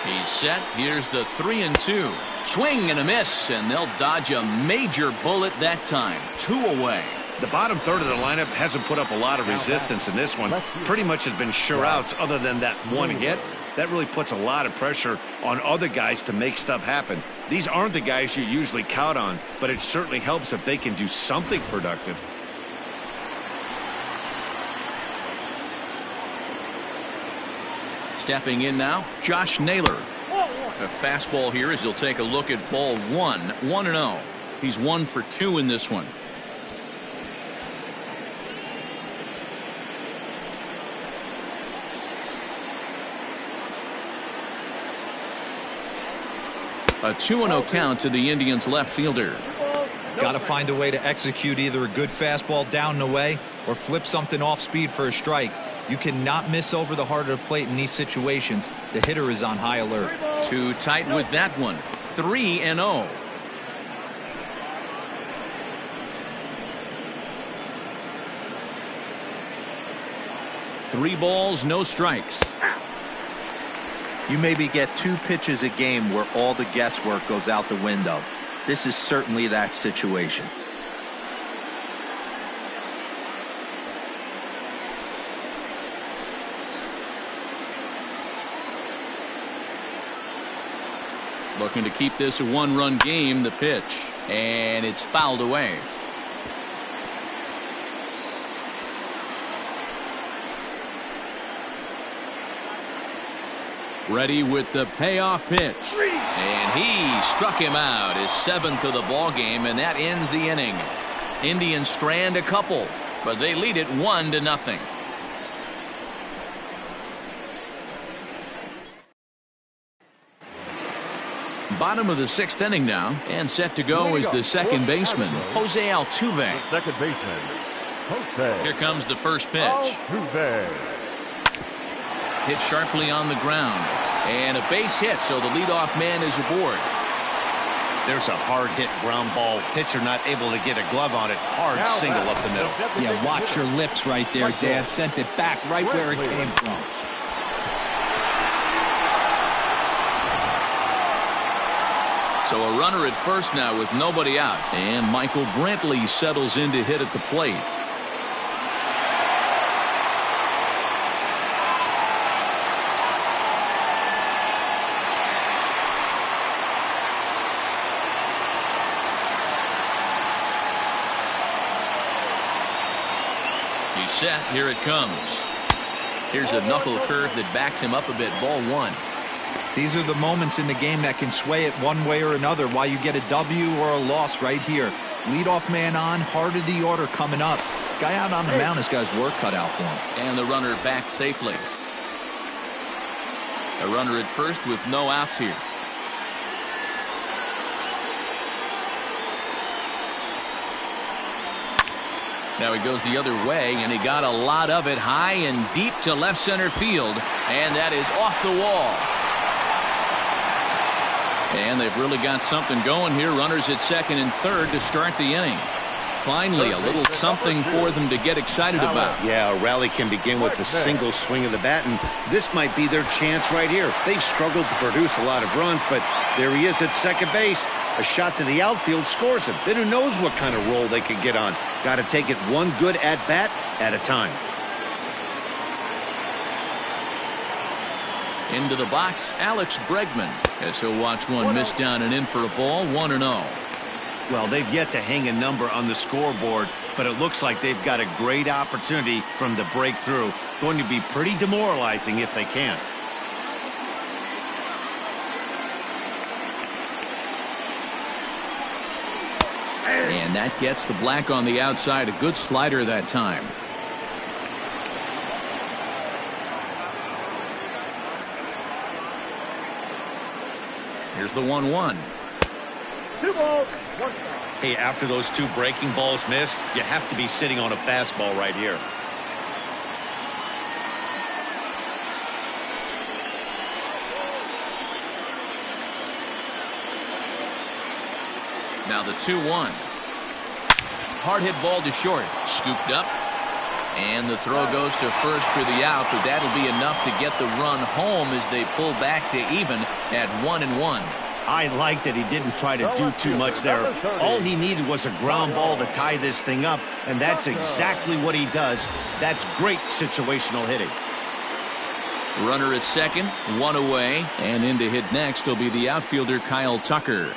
He's set. Here's the 3-2. Swing and a miss, and they'll dodge a major bullet that time. 2 away. The bottom third of the lineup hasn't put up a lot of resistance in this one. Pretty much has been sure outs other than that 1 hit. That really puts a lot of pressure on other guys to make stuff happen. These aren't the guys you usually count on, but it certainly helps if they can do something productive. Stepping in now, Josh Naylor. A fastball here as he'll take a look at ball 1. 1-0. He's 1 for 2 in this one. A 2-0 count to the Indians left fielder. Got to find a way to execute either a good fastball down and away or flip something off speed for a strike. You cannot miss over the heart of the plate in these situations. The hitter is on high alert. Too tight with that one. 3-0. Three balls, no strikes. You maybe get 2 pitches a game where all the guesswork goes out the window. This is certainly that situation. Looking to keep this a 1-run game. The pitch, and it's fouled away. Ready with the payoff pitch, and he struck him out, his 7th of the ball game, and that ends the inning. Indians strand a couple, but they lead it 1-0. Bottom of the 6th inning now, and set to go is the second baseman, Jose Altuve. Second baseman, Jose. Here comes the first pitch. Altuve. Hit sharply on the ground, and a base hit, so the leadoff man is aboard. There's a hard hit ground ball. Pitcher not able to get a glove on it. Hard single up the middle. Yeah, watch your lips right there, Dad. Sent it back right where it came from. So a runner at first now with nobody out. And Michael Brantley settles in to hit at the plate. He's set. Here it comes. Here's a knuckle curve that backs him up a bit. Ball one. These are the moments in the game that can sway it one way or another. Why you get a W or a loss right here. Leadoff man on, heart of the order coming up. Guy out on the mound has got his work cut out for him. And the runner back safely. A runner at first with no outs here. Now he goes the other way, and he got a lot of it high and deep to left center field. And that is off the wall. And they've really got something going here. Runners at second and third to start the inning. Finally, a little something for them to get excited about. Yeah, a rally can begin with a single swing of the bat, and this might be their chance right here. They've struggled to produce a lot of runs, but there he is at second base. A shot to the outfield scores him. Then who knows what kind of role they could get on. Got to take it one good at-bat at a time. Into the box, Alex Bregman, as he'll watch one miss down and in for a ball. 1-0. Well, they've yet to hang a number on the scoreboard, but it looks like they've got a great opportunity from the breakthrough. Going to be pretty demoralizing if they can't. And that gets the black on the outside. A good slider that time. Here's the 1-1. 2 balls, 1 strike. Hey, after those two breaking balls missed, you have to be sitting on a fastball right here. Now the 2-1. Hard hit ball to short. Scooped up. And the throw goes to first for the out, but that'll be enough to get the run home as they pull back to even at 1-1. I like that he didn't try to do too much there. All he needed was a ground ball to tie this thing up, and that's exactly what he does. That's great situational hitting. Runner at second, one away, and in to hit next will be the outfielder Kyle Tucker.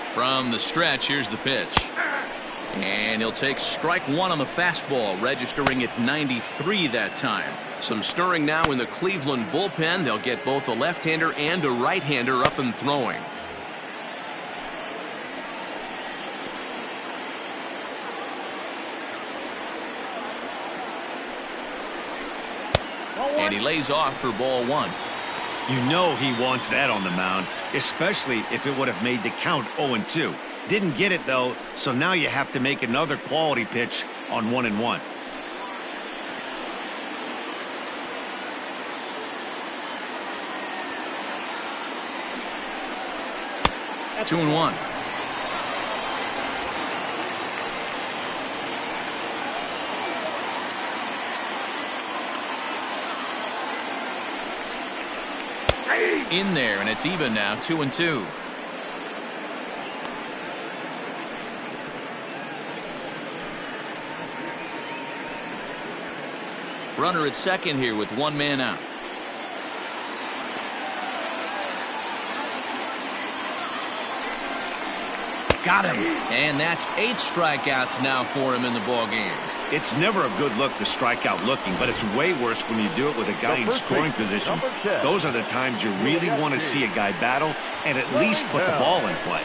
From the stretch, here's the pitch. And he'll take strike one on the fastball, registering at 93 that time. Some stirring now in the Cleveland bullpen. They'll get both a left-hander and a right-hander up and throwing. And he lays off for ball one. You know he wants that on the mound, especially if it would have made the count 0-2. Didn't get it, though, so now you have to make another quality pitch on 1-1. That's 2-1. In there, and it's even now, 2-2. Runner at second here with one man out. Got him. And that's 8 strikeouts now for him in the ballgame. It's never a good look to strike out looking, but it's way worse when you do it with a guy in scoring position. Those are the times you really want to see a guy battle and at least put the ball in play.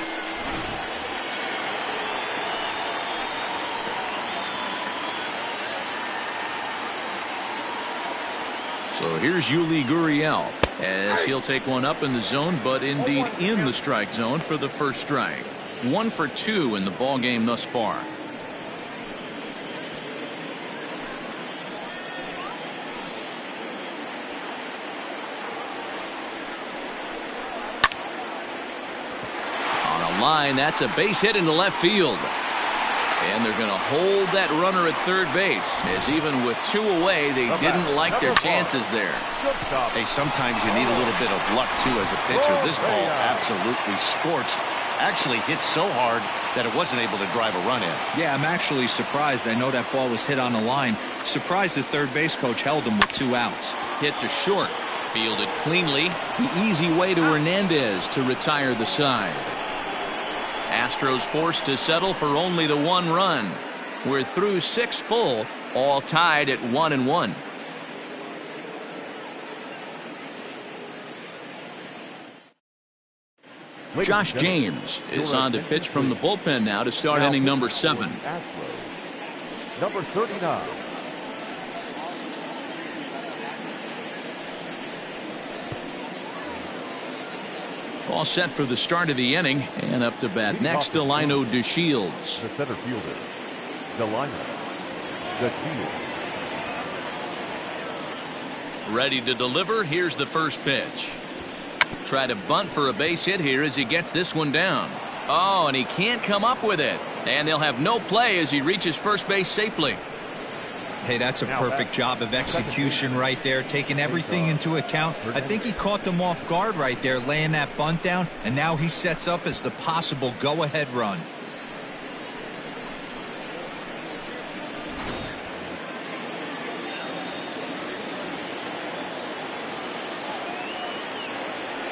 So here's Yuli Gurriel as he'll take one up in the zone, but indeed in the strike zone for the first strike. 1 for 2 in the ball game thus far. line. That's a base hit into left field. And they're going to hold that runner at third base, as even with 2 away, they didn't like their chances there. Hey, sometimes you need a little bit of luck, too, as a pitcher. This ball absolutely scorched. Actually hit so hard that it wasn't able to drive a run in. Yeah, I'm actually surprised. I know that ball was hit on the line. Surprised the third base coach held him with 2 outs. Hit to short. Fielded cleanly. The easy way to Hernandez to retire the side. Astros forced to settle for only the 1 run. We're through 6 full, all tied at 1-1. Josh James is on to pitch from the bullpen now to start inning number 7. Astros, number 39. All set for the start of the inning, and up to bat next, Delino DeShields. The center fielder, Delino DeShields. Ready to deliver. Here's the first pitch. Try to bunt for a base hit here as he gets this one down. Oh, and he can't come up with it. And they'll have no play as he reaches first base safely. Hey, that's a perfect job of execution right there, taking everything into account. I think he caught them off guard right there, laying that bunt down, and now he sets up as the possible go-ahead run.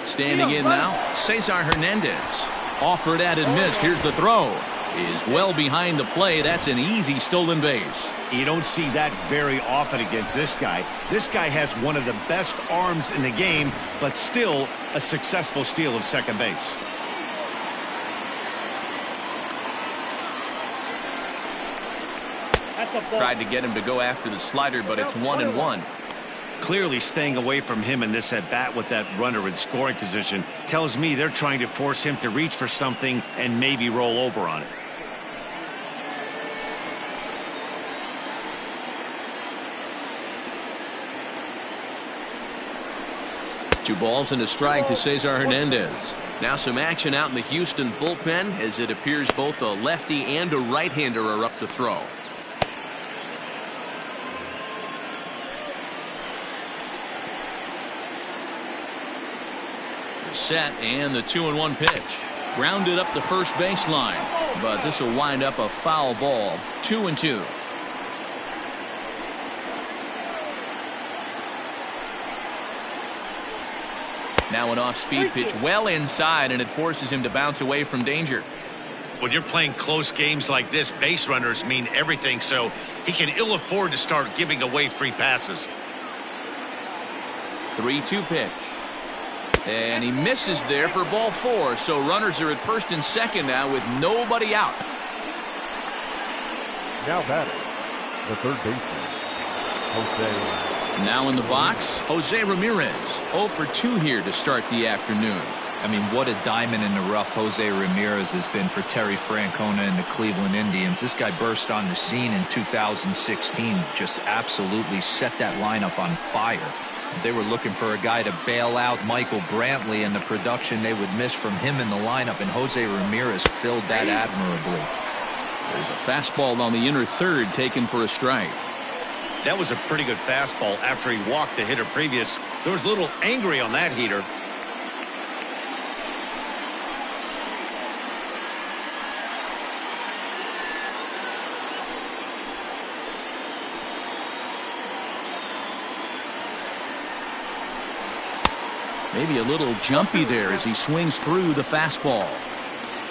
Standing in now, Cesar Hernandez. Offered at and missed. Here's the throw. Is well behind the play. That's an easy stolen base. You don't see that very often against this guy. This guy has one of the best arms in the game, but still a successful steal of second base. Tried to get him to go after the slider, but it's 1-1. Clearly staying away from him in this at-bat with that runner in scoring position tells me they're trying to force him to reach for something and maybe roll over on it. Two balls and a strike to Cesar Hernandez. Now some action out in the Houston bullpen, as it appears both a lefty and a right-hander are up to throw. Set, and the 2-1 pitch. Grounded up the first baseline, but this will wind up a foul ball. 2-2. Now an off-speed pitch well inside, and it forces him to bounce away from danger. When you're playing close games like this, base runners mean everything, so he can ill afford to start giving away free passes. 3-2 pitch. And he misses there for ball 4, so runners are at first and second now with nobody out. Now batting, the third baseman, Jose. Now in the box, Jose Ramirez. 0 for 2 here to start the afternoon. I mean, what a diamond in the rough Jose Ramirez has been for Terry Francona and the Cleveland Indians. This guy burst on the scene in 2016, just absolutely set that lineup on fire. They were looking for a guy to bail out Michael Brantley, and the production they would miss from him in the lineup, and Jose Ramirez filled that admirably. There's a fastball on the inner third taken for a strike. That was a pretty good fastball after he walked the hitter previous. There was a little angry on that heater. Maybe a little jumpy there as he swings through the fastball.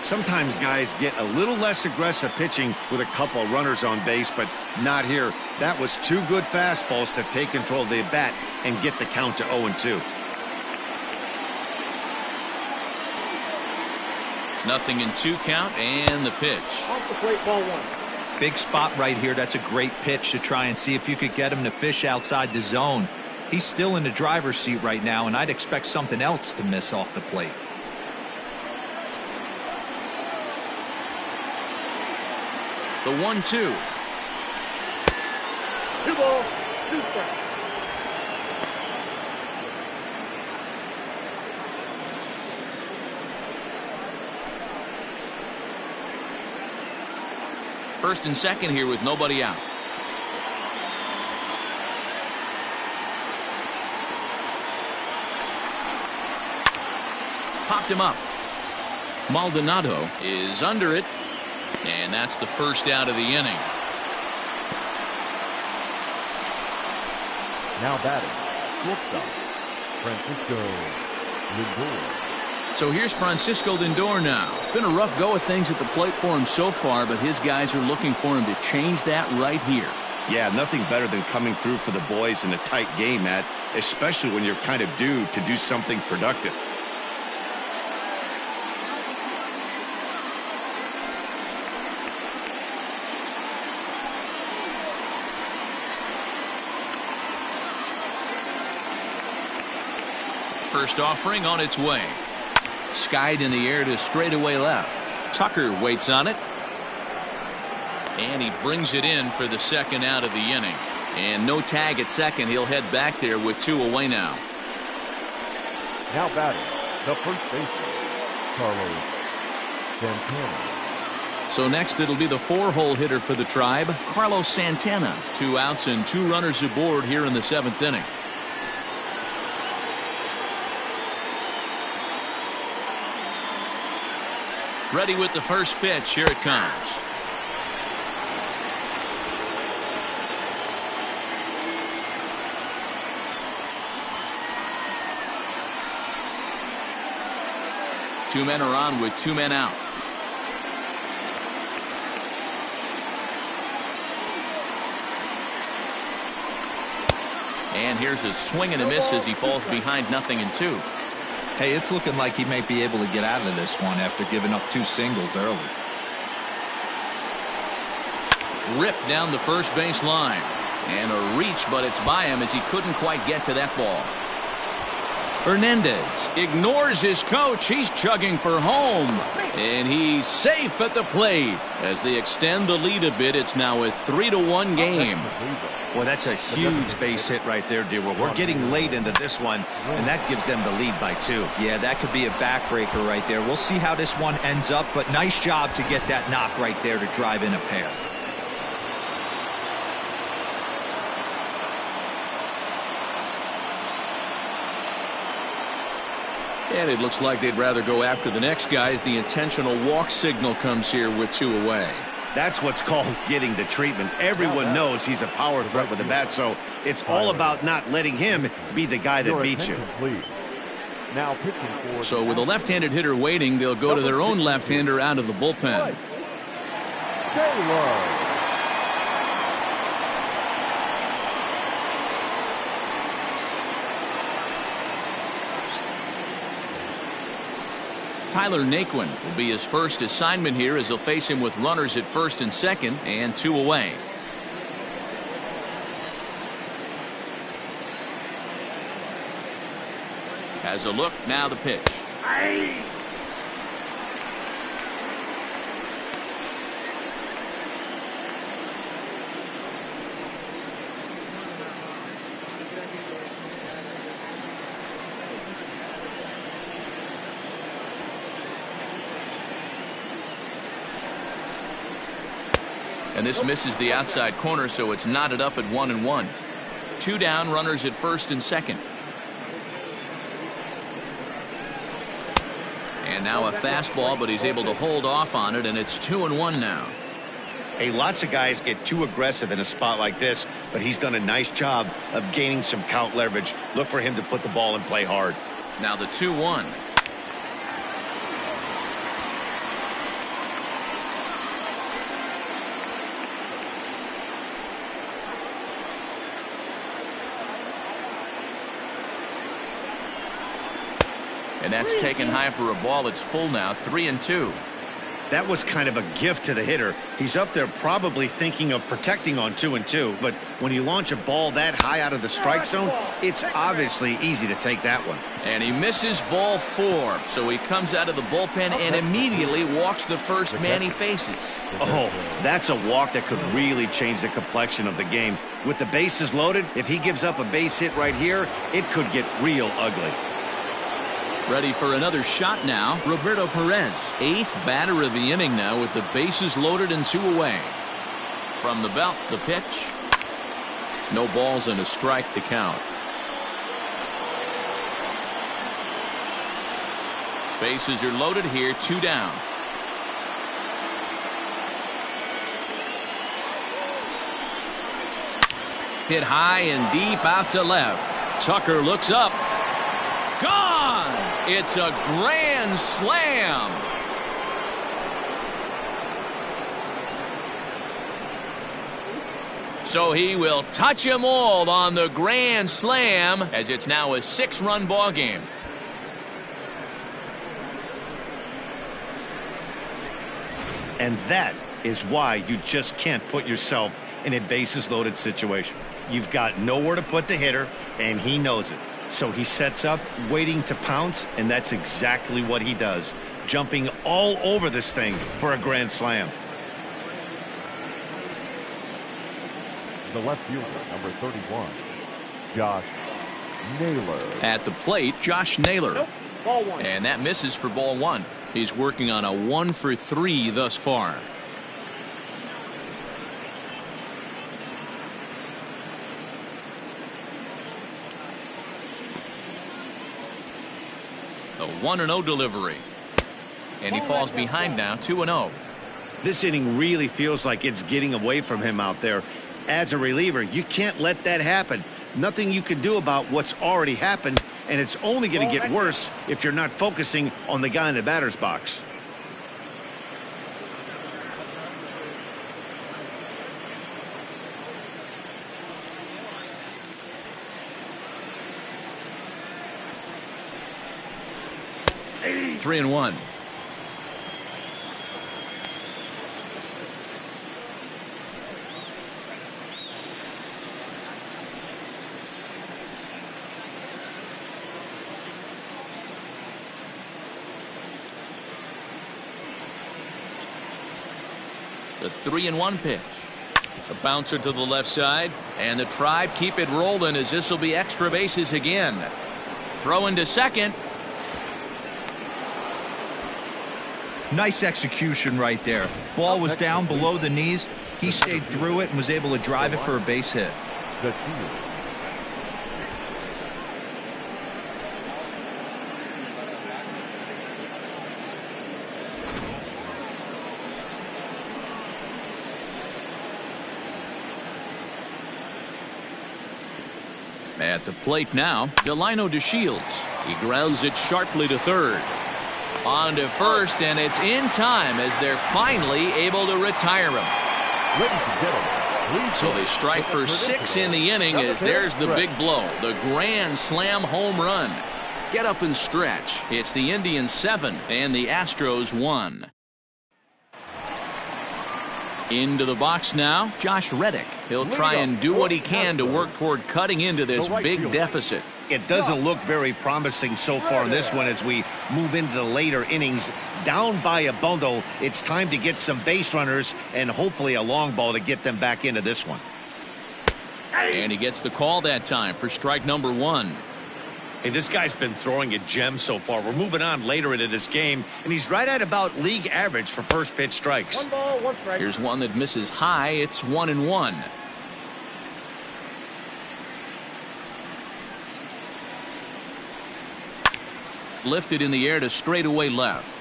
Sometimes guys get a little less aggressive pitching with a couple of runners on base, but not here. That was 2 good fastballs to take control of the bat and get the count to 0-2. Nothing in 2 count, and the pitch. Off the plate, ball 1. Big spot right here. That's a great pitch to try and see if you could get him to fish outside the zone. He's still in the driver's seat right now, and I'd expect something else to miss off the plate. The 1-2. 2 balls, 2 strikes. First and second here with nobody out. Popped him up. Maldonado is under it, and that's the first out of the inning. Now batting, shortstop, Francisco Lindor. So here's Francisco Lindor now. It's been a rough go of things at the plate for him so far, but his guys are looking for him to change that right here. Yeah, nothing better than coming through for the boys in a tight game, Matt, especially when you're kind of due to do something productive. First offering on its way. Skied in the air to straightaway left. Tucker waits on it. And he brings it in for the second out of the inning. And no tag at second. He'll head back there with 2 away now. Now batting, the first baseman, Carlos Santana. So next it'll be the 4-hole hitter for the Tribe, Carlos Santana. 2 outs and 2 runners aboard here in the 7th inning. Ready with the first pitch. Here it comes. Two men are on with 2 men out. And here's a swing and a miss as he falls behind 0-2. Hey, it's looking like he may be able to get out of this one after giving up 2 singles early. Ripped down the first base line. And a reach, but it's by him as he couldn't quite get to that ball. Hernandez ignores his coach. He's chugging for home. And he's safe at the plate. As they extend the lead a bit, it's now a 3-1 game. Well, that's a huge base hit right there, dear. We're getting late into this one, and that gives them the lead by 2. Yeah, that could be a backbreaker right there. We'll see how this one ends up, but nice job to get that knock right there to drive in a pair. And it looks like they'd rather go after the next guy as the intentional walk signal comes here with 2 away. That's what's called getting the treatment. Everyone knows he's a power threat with the bat, so it's all about not letting him be the guy that beats you. Now pitching for so with a left-handed hitter waiting, they'll go to their own left-hander out of the bullpen. Taylor. Tyler Naquin will be his first assignment here as he'll face him with runners at first and second and 2 away. Has a look, now the pitch. And this misses the outside corner, so it's knotted up at 1-1. 2 down, runners at first and second. And now a fastball, but he's able to hold off on it, and it's 2-1 now. Hey, lots of guys get too aggressive in a spot like this, but he's done a nice job of gaining some count leverage. Look for him to put the ball in play hard. Now the 2-1. And that's taken high for a ball. It's full now, 3-2. That was kind of a gift to the hitter. He's up there probably thinking of protecting on 2-2, but when you launch a ball that high out of the strike zone, it's obviously easy to take that one. And he misses ball 4, so he comes out of the bullpen and immediately walks the first man he faces. Oh, that's a walk that could really change the complexion of the game. With the bases loaded, if he gives up a base hit right here, it could get real ugly. Ready for another shot now, Roberto Perez. 8th batter of the inning now with the bases loaded and 2 away. From the belt, the pitch. No balls and a strike to count. Bases are loaded here, 2 down. Hit high and deep out to left. Tucker looks up. Gone! It's a grand slam. So he will touch 'em all on the grand slam, as it's now a 6-run ball game. And that is why you just can't put yourself in a bases loaded situation. You've got nowhere to put the hitter, and he knows it. So he sets up, waiting to pounce, and that's exactly what he does, jumping all over this thing for a grand slam. The left fielder, number 31, Josh Naylor. At the plate, Josh Naylor. Nope. Ball 1. And that misses for ball 1. He's working on a 1-for-3 thus far. The 1-0 delivery. And he falls behind now, 2-0. This inning really feels like it's getting away from him out there. As a reliever, you can't let that happen. Nothing you can do about what's already happened, and it's only going to get worse if you're not focusing on the guy in the batter's box. Three and one. The 3-1 pitch. A bouncer to the left side, and the Tribe keep it rolling as this will be extra bases again. Throw into second. Nice execution right there. Ball was down below the knees. He stayed through it and was able to drive it for a base hit. The field. At the plate now, Delino DeShields. He grounds it sharply to third. On to first, and it's in time as they're finally able to retire him. Ladies and gentlemen, So they strike for 6 in the inning as there's the big blow, the grand slam home run. Get up and stretch. It's the Indians 7 and the Astros 1. Into the box now, Josh Reddick. He'll try and do what he can to work toward cutting into this big deficit. It doesn't look very promising so far in this one as we move into the later innings. Down by a bundle, it's time to get some base runners and hopefully a long ball to get them back into this one. And he gets the call that time for strike number 1. Hey, this guy's been throwing a gem so far. We're moving on later into this game, and he's right at about league average for first pitch strikes. 1 ball, 1 strike. Here's one that misses high. It's 1-1. Lifted in the air to straightaway left.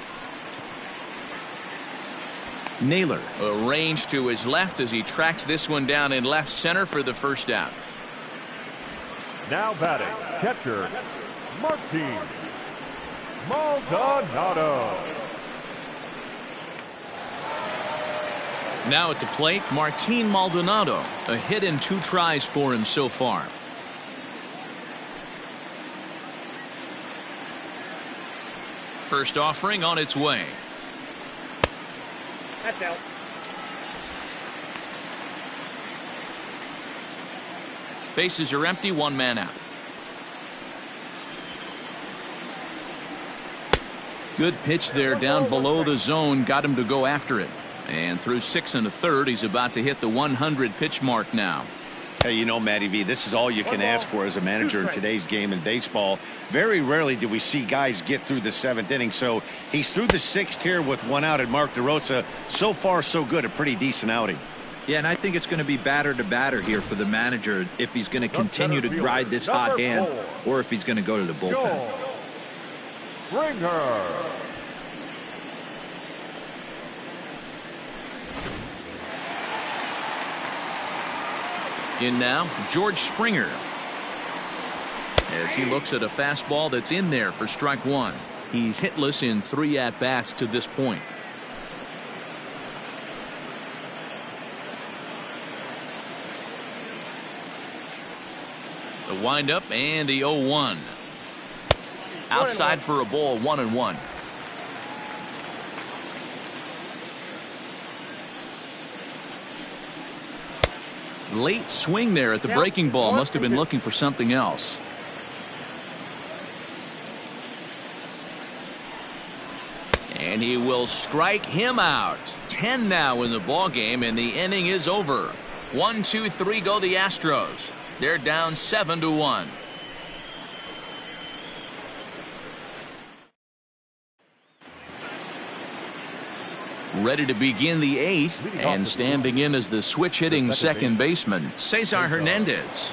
Naylor arranged to his left as he tracks this one down in left center for the first out. now batting, catcher, Martin Maldonado. Now at the plate, Martin Maldonado. A hit in 2 tries for him so far. First offering on its way. That's out. Bases are empty, 1 man out. Good pitch there down below the zone, got him to go after it. And through 6 1/3, he's about to hit the 100 pitch mark now. Hey, you know, Matty V, this is all you can ask for as a manager in today's game in baseball. Very rarely do we see guys get through the 7th inning. So he's through the 6th here with 1 out, and Mark DeRosa, so far so good, a pretty decent outing. Yeah, and I think it's going to be batter to batter here for the manager if he's going to continue to ride this hot hand or if he's going to go to the bullpen. Springer. In now, George Springer. As he looks at a fastball that's in there for strike one. He's hitless in 3 at-bats to this point. The windup and the 0-1. Outside for a ball, 1-1. Late swing there at the breaking ball. Must have been looking for something else. And he will strike him out. 10 now in the ball game, and the inning is over. 1, 2, 3 go the Astros. They're down 7-1. Ready to begin the 8th, and standing in as the switch hitting second baseman, Cesar Hernandez.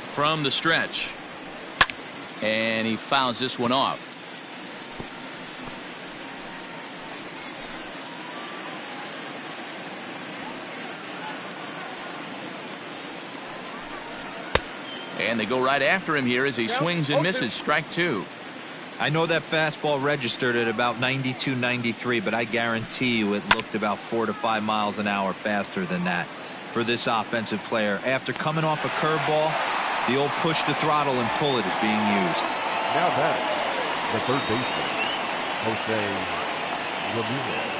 From the stretch. And he fouls this one off. And they go right after him here as he swings and misses. Strike 2. I know that fastball registered at about 92, 93, but I guarantee you it looked about 4 to 5 miles an hour faster than that for this offensive player. After coming off a curveball, the old push the throttle and pull it is being used. Now that the third baseman, Jose Ramirez.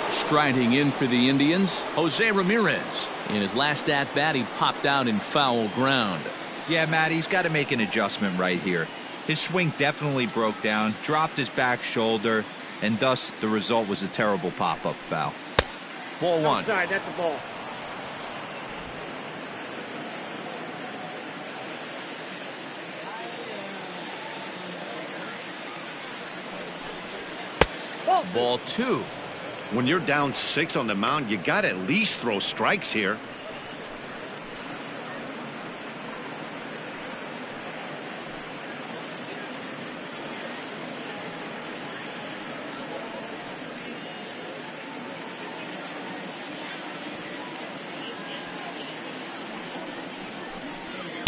Striding in for the Indians, Jose Ramirez. In his last at-bat, he popped out in foul ground. Yeah, Matt, he's got to make an adjustment right here. His swing definitely broke down, dropped his back shoulder, and thus the result was a terrible pop-up foul. Ball 1. Outside, that's a ball. Ball 2. When you're down 6 on the mound, you got to at least throw strikes here.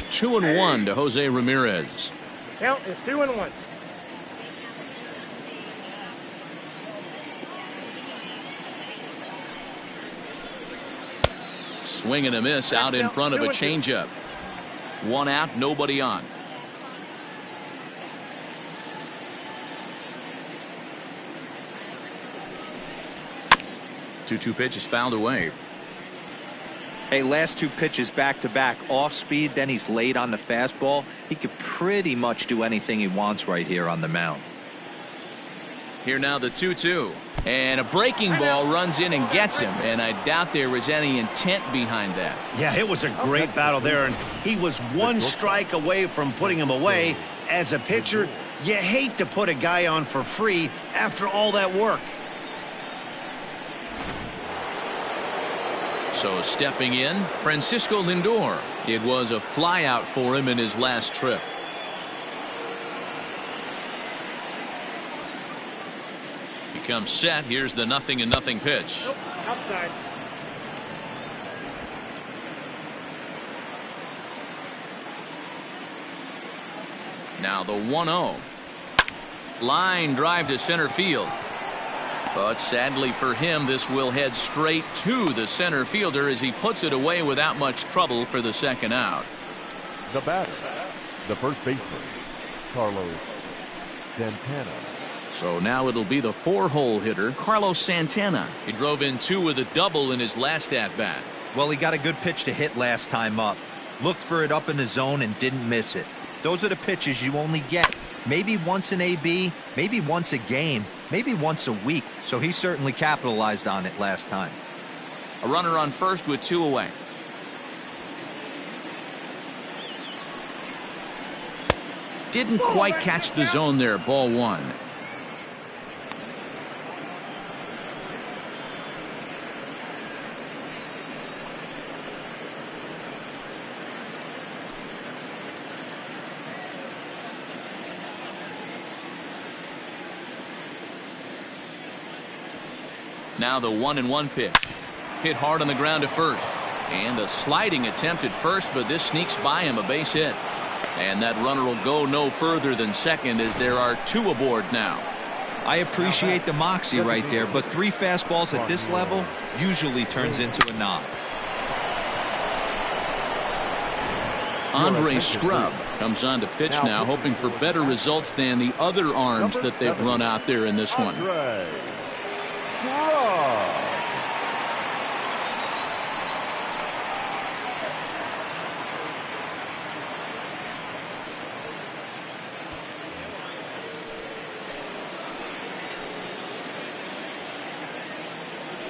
Two and 1 to Jose Ramirez. Count is 2-1. Swing and a miss out in front of a changeup. 1 out, nobody on. Two pitches fouled away. Hey, last 2 pitches back-to-back off speed, then he's late on the fastball. He could pretty much do anything he wants right here on the mound. Here now the 2-2. And a breaking ball runs in and gets him. And I doubt there was any intent behind that. Yeah, it was a great battle there. And he was 1 strike away from putting him away. As a pitcher, you hate to put a guy on for free after all that work. So stepping in, Francisco Lindor. It was a flyout for him in his last trip. Becomes set. Here's the 0-0 pitch. Nope, outside. Now the 1-0. Line drive to center field. But sadly for him, this will head straight to the center fielder as he puts it away without much trouble for the second out. The batter, the first baseman, Carlos Santana. So now it'll be the 4-hole hitter, Carlos Santana. He drove in 2 with a double in his last at-bat. Well, he got a good pitch to hit last time up. Looked for it up in the zone and didn't miss it. Those are the pitches you only get maybe once in AB, maybe once a game, maybe once a week. So he certainly capitalized on it last time. A runner on first with 2 away. Didn't quite catch the zone there. Ball one. Now the 1-1 pitch. Hit hard on the ground to first. And a sliding attempt at first, but this sneaks by him, a base hit. And that runner will go no further than second as there are two aboard now. I appreciate the moxie right there, but 3 fastballs at this level usually turns into a knock. Andre Scrub comes on to pitch now, hoping for better results than the other arms that they've run out there in this one.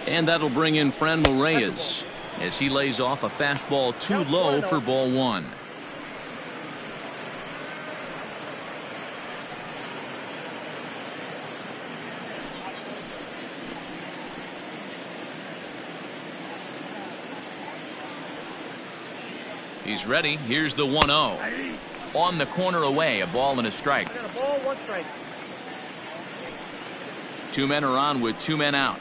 And that'll bring in Franmil Reyes as he lays off a fastball too low for ball one. He's ready. Here's the 1-0. On the corner away, a ball and a strike. Ball, 1 strike. 2 men are on with 2 men out.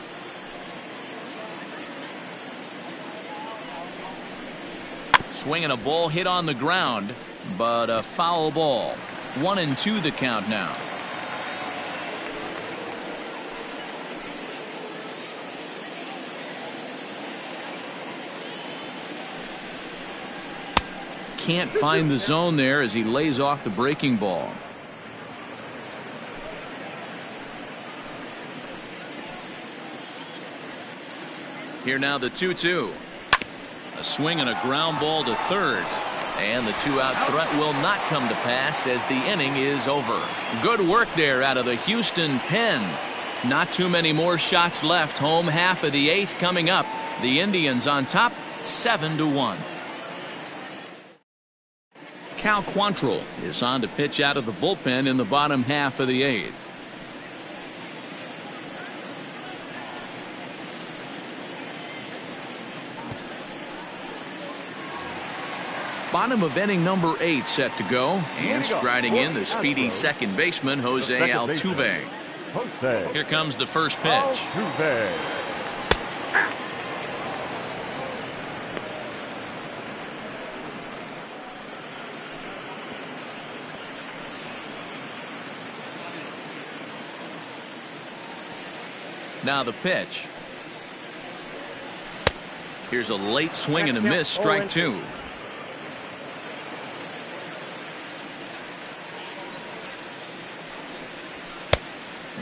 Swinging a ball hit on the ground, but a foul ball. 1-2 the count now. Can't find the zone there as he lays off the breaking ball. Here now the 2-2. A swing and a ground ball to third. And the 2-out threat will not come to pass as the inning is over. Good work there out of the Houston pen. Not too many more shots left. Home half of the 8th coming up. The Indians on top 7-1. Cal Quantrill is on to pitch out of the bullpen in the bottom half of the 8th. Bottom of inning number 8 set to go, and striding in the speedy second baseman Jose Altuve. Here comes the first pitch. Now the pitch. Here's a late swing and a miss, strike 2.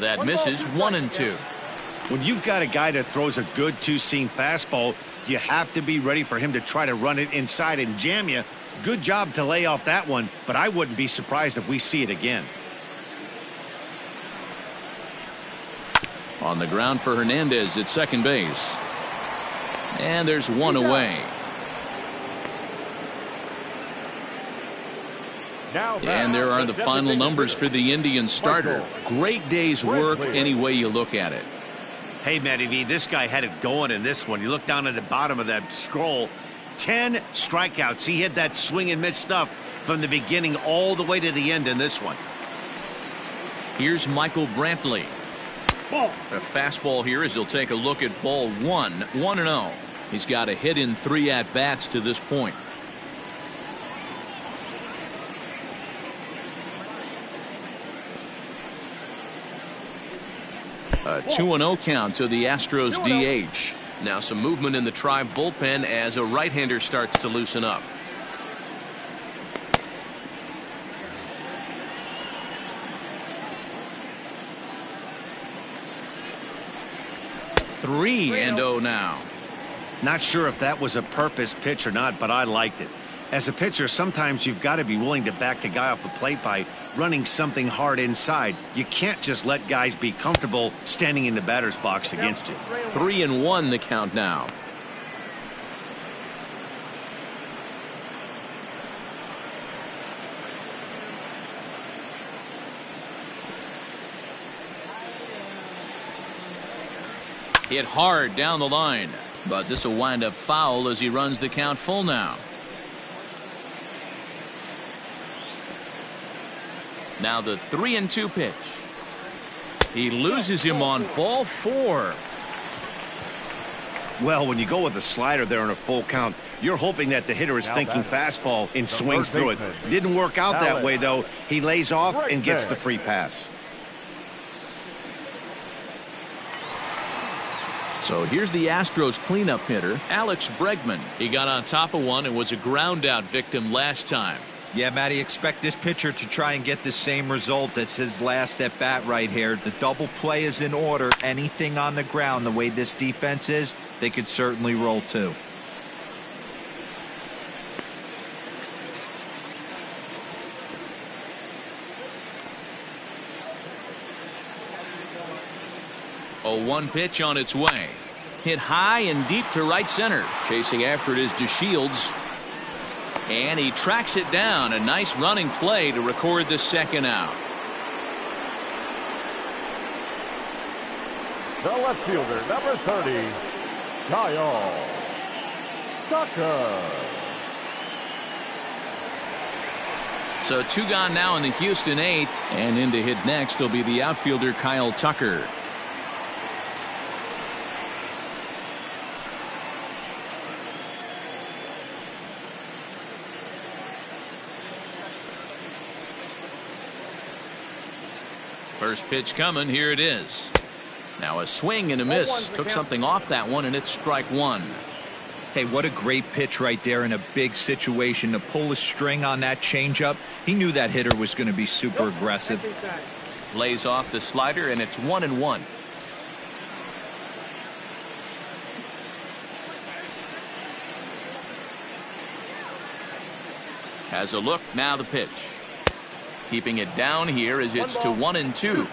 That misses. 1-2. When you've got a guy that throws a good 2-seam fastball, you have to be ready for him to try to run it inside and jam you. Good job to lay off that one, but I wouldn't be surprised if we see it again. On the ground for Hernandez at second base. And there's one away. And there are the final numbers for the Indians starter. Great day's work any way you look at it. Hey, Matty V, this guy had it going in this one. You look down at the bottom of that scroll. 10 strikeouts. He had that swing and miss stuff from the beginning all the way to the end in this one. Here's Michael Brantley. A fastball here as he'll take a look at ball 1. 1-0. He's got a hit in 3 at-bats to this point. A 2-0 count to the Astros DH. Now some movement in the Tribe bullpen as a right-hander starts to loosen up. Three and 0 now. Not sure if that was a purpose pitch or not, but I liked it. As a pitcher, sometimes you've got to be willing to back the guy off the plate by running something hard inside. You can't just let guys be comfortable standing in the batter's box against you. 3-1 the count now. Hit hard down the line, but this will wind up foul as he runs the count full now. Now the 3-2 pitch. He loses him on ball 4. Well, when you go with a slider there in a full count, you're hoping that the hitter is thinking fastball and swings through it. Didn't work out that way, though. He lays off and gets the free pass. So here's the Astros cleanup hitter, Alex Bregman. He got on top of one and was a ground out victim last time. Yeah, Matty, expect this pitcher to try and get the same result. That's his last at bat right here. The double play is in order. Anything on the ground, the way this defense is, they could certainly roll too. A 1 pitch on its way. Hit high and deep to right center. Chasing after it is DeShields. And he tracks it down. A nice running play to record the second out. The left fielder, number 30, Kyle Tucker. So 2 gone now in the Houston 8th. And in to hit next will be the outfielder Kyle Tucker. First pitch coming. Here it is. Now a swing and a miss. Took something off that one, and it's strike 1. Hey, what a great pitch right there in a big situation to pull a string on that changeup. He knew that hitter was going to be super aggressive. Lays off the slider, and it's 1-1. Has a look. Now the pitch. Keeping it down here as it's to 1-2.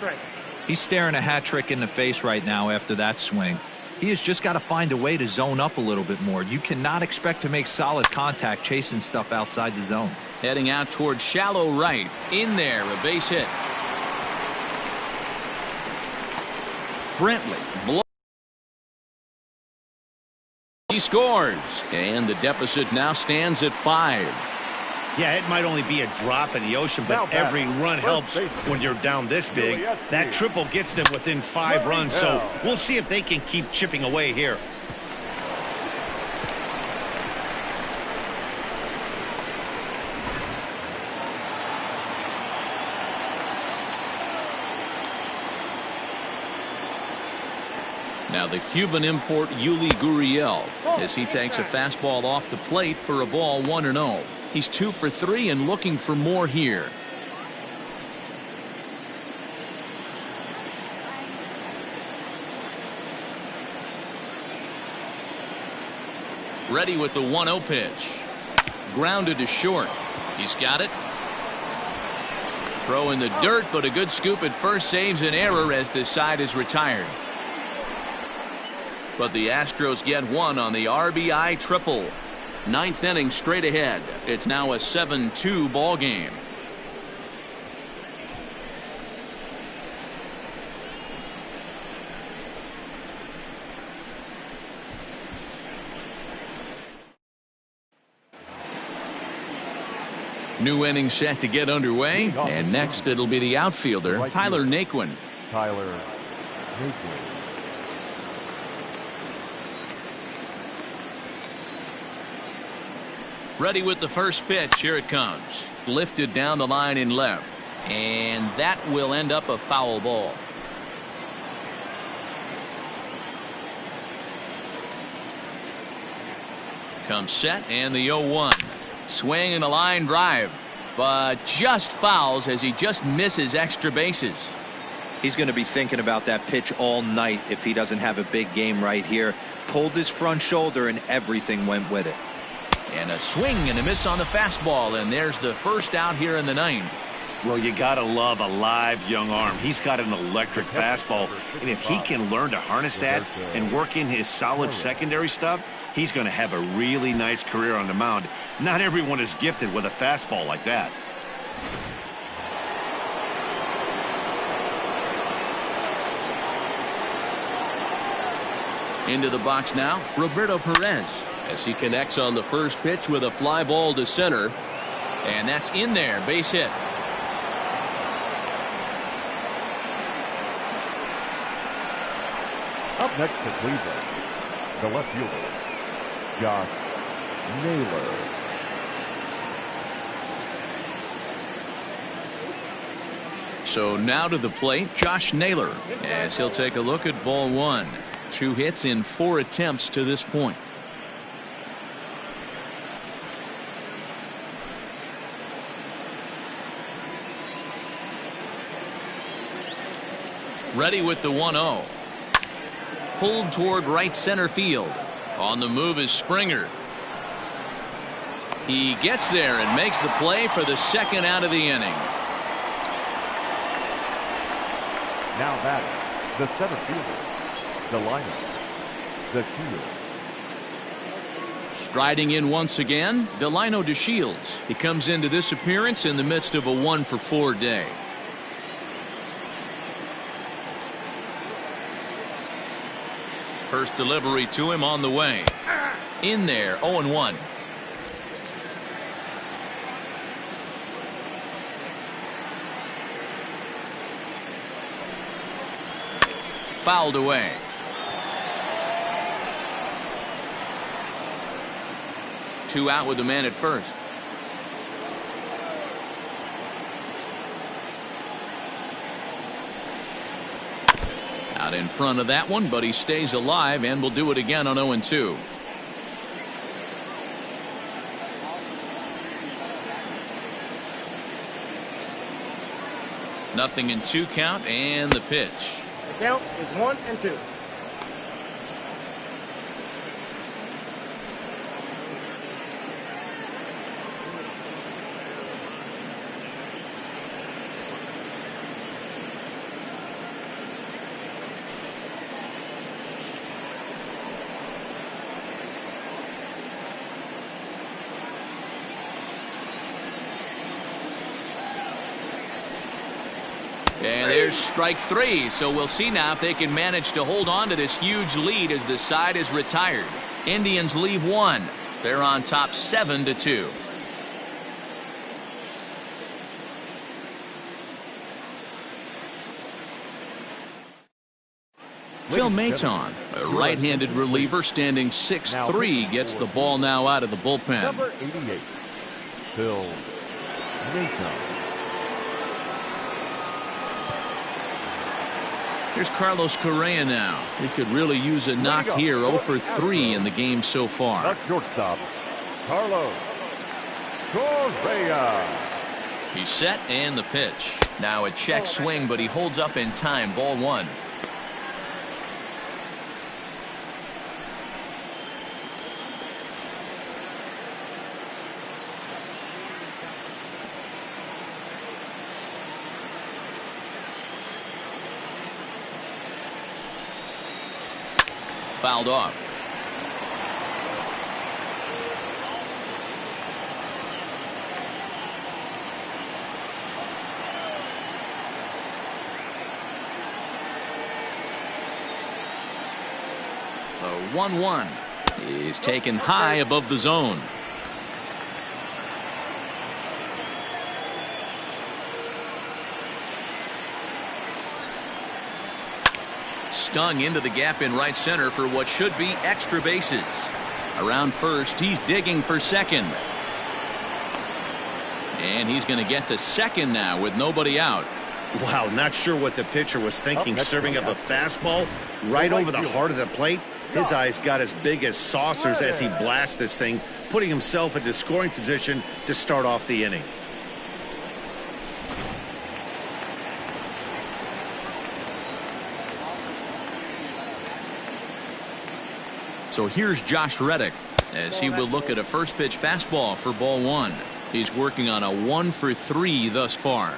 He's staring a hat trick in the face right now after that swing. He has just got to find a way to zone up a little bit more. You cannot expect to make solid contact chasing stuff outside the zone. Heading out towards shallow right. In there, a base hit. Brentley. He scores. And the deficit now stands at 5. Yeah, it might only be a drop in the ocean, but every run helps when you're down this big. That triple gets them within 5 runs, so we'll see if they can keep chipping away here. Now the Cuban import Yuli Gurriel as he takes a fastball off the plate for a ball 1-0. He's 2 for 3 and looking for more here. Ready with the 1-0 pitch. Grounded to short. He's got it. Throw in the dirt, but a good scoop at first saves an error as this side is retired. But the Astros get one on the RBI triple. 9th inning straight ahead. It's now a 7-2 ball game. New inning set to get underway, and next it'll be the outfielder Tyler Naquin. Tyler Naquin. Ready with the first pitch. Here it comes. Lifted down the line in left. And that will end up a foul ball. Comes set and the 0-1. Swing and a line drive. But just fouls as he just misses extra bases. He's going to be thinking about that pitch all night if he doesn't have a big game right here. Pulled his front shoulder and everything went with it. And a swing and a miss on the fastball, and there's the first out here in the 9th. Well, you gotta love a live young arm. He's got an electric fastball, and if he can learn to harness that and work in his solid secondary stuff, he's going to have a really nice career on the mound. Not everyone is gifted with a fastball like that. Into the box now, Roberto Perez, as he connects on the first pitch with a fly ball to center. And that's in there, base hit. Up next to Cleveland, the left fielder, Josh Naylor. So now to the plate, Josh Naylor, as he'll take a look at ball one. 2 hits in 4 attempts to this point. Ready with the 1-0. Pulled toward right center field. On the move is Springer. He gets there and makes the play for the second out of the inning. Now batting, the center fielder, Delino DeShields. Striding in once again, Delino DeShields. He comes into this appearance in the midst of a 1-for-4 day. First delivery to him on the way. In there, 0-1. Fouled away. Two out with the man at first. Out in front of that one, but he stays alive and will do it again on 0-2. Nothing in 2 count, and the pitch. The count is 1-2. And there's strike 3, so we'll see now if they can manage to hold on to this huge lead as the side is retired. Indians leave 1. They're on top 7-2. Phil Maton, a right-handed reliever standing 6'3", gets the ball now out of the bullpen. Number 88, Phil Maton. Here's Carlos Correa now. He could really use a knock here. 0-for-3 in the game so far. The shortstop, Carlos Correa. He's set and the pitch. Now a check swing, but he holds up in time. Ball 1. Fouled off. The 1-1 is taken high above the zone. Stung into the gap in right center for what should be extra bases. Around first, he's digging for second. And he's going to get to second now with nobody out. Wow, not sure what the pitcher was thinking, serving up a fastball right over the heart of the plate. His eyes got as big as saucers as he blasts this thing, putting himself into scoring position to start off the inning. So here's Josh Reddick as he will look at a first pitch fastball for ball 1. He's working on a 1-for-3 thus far.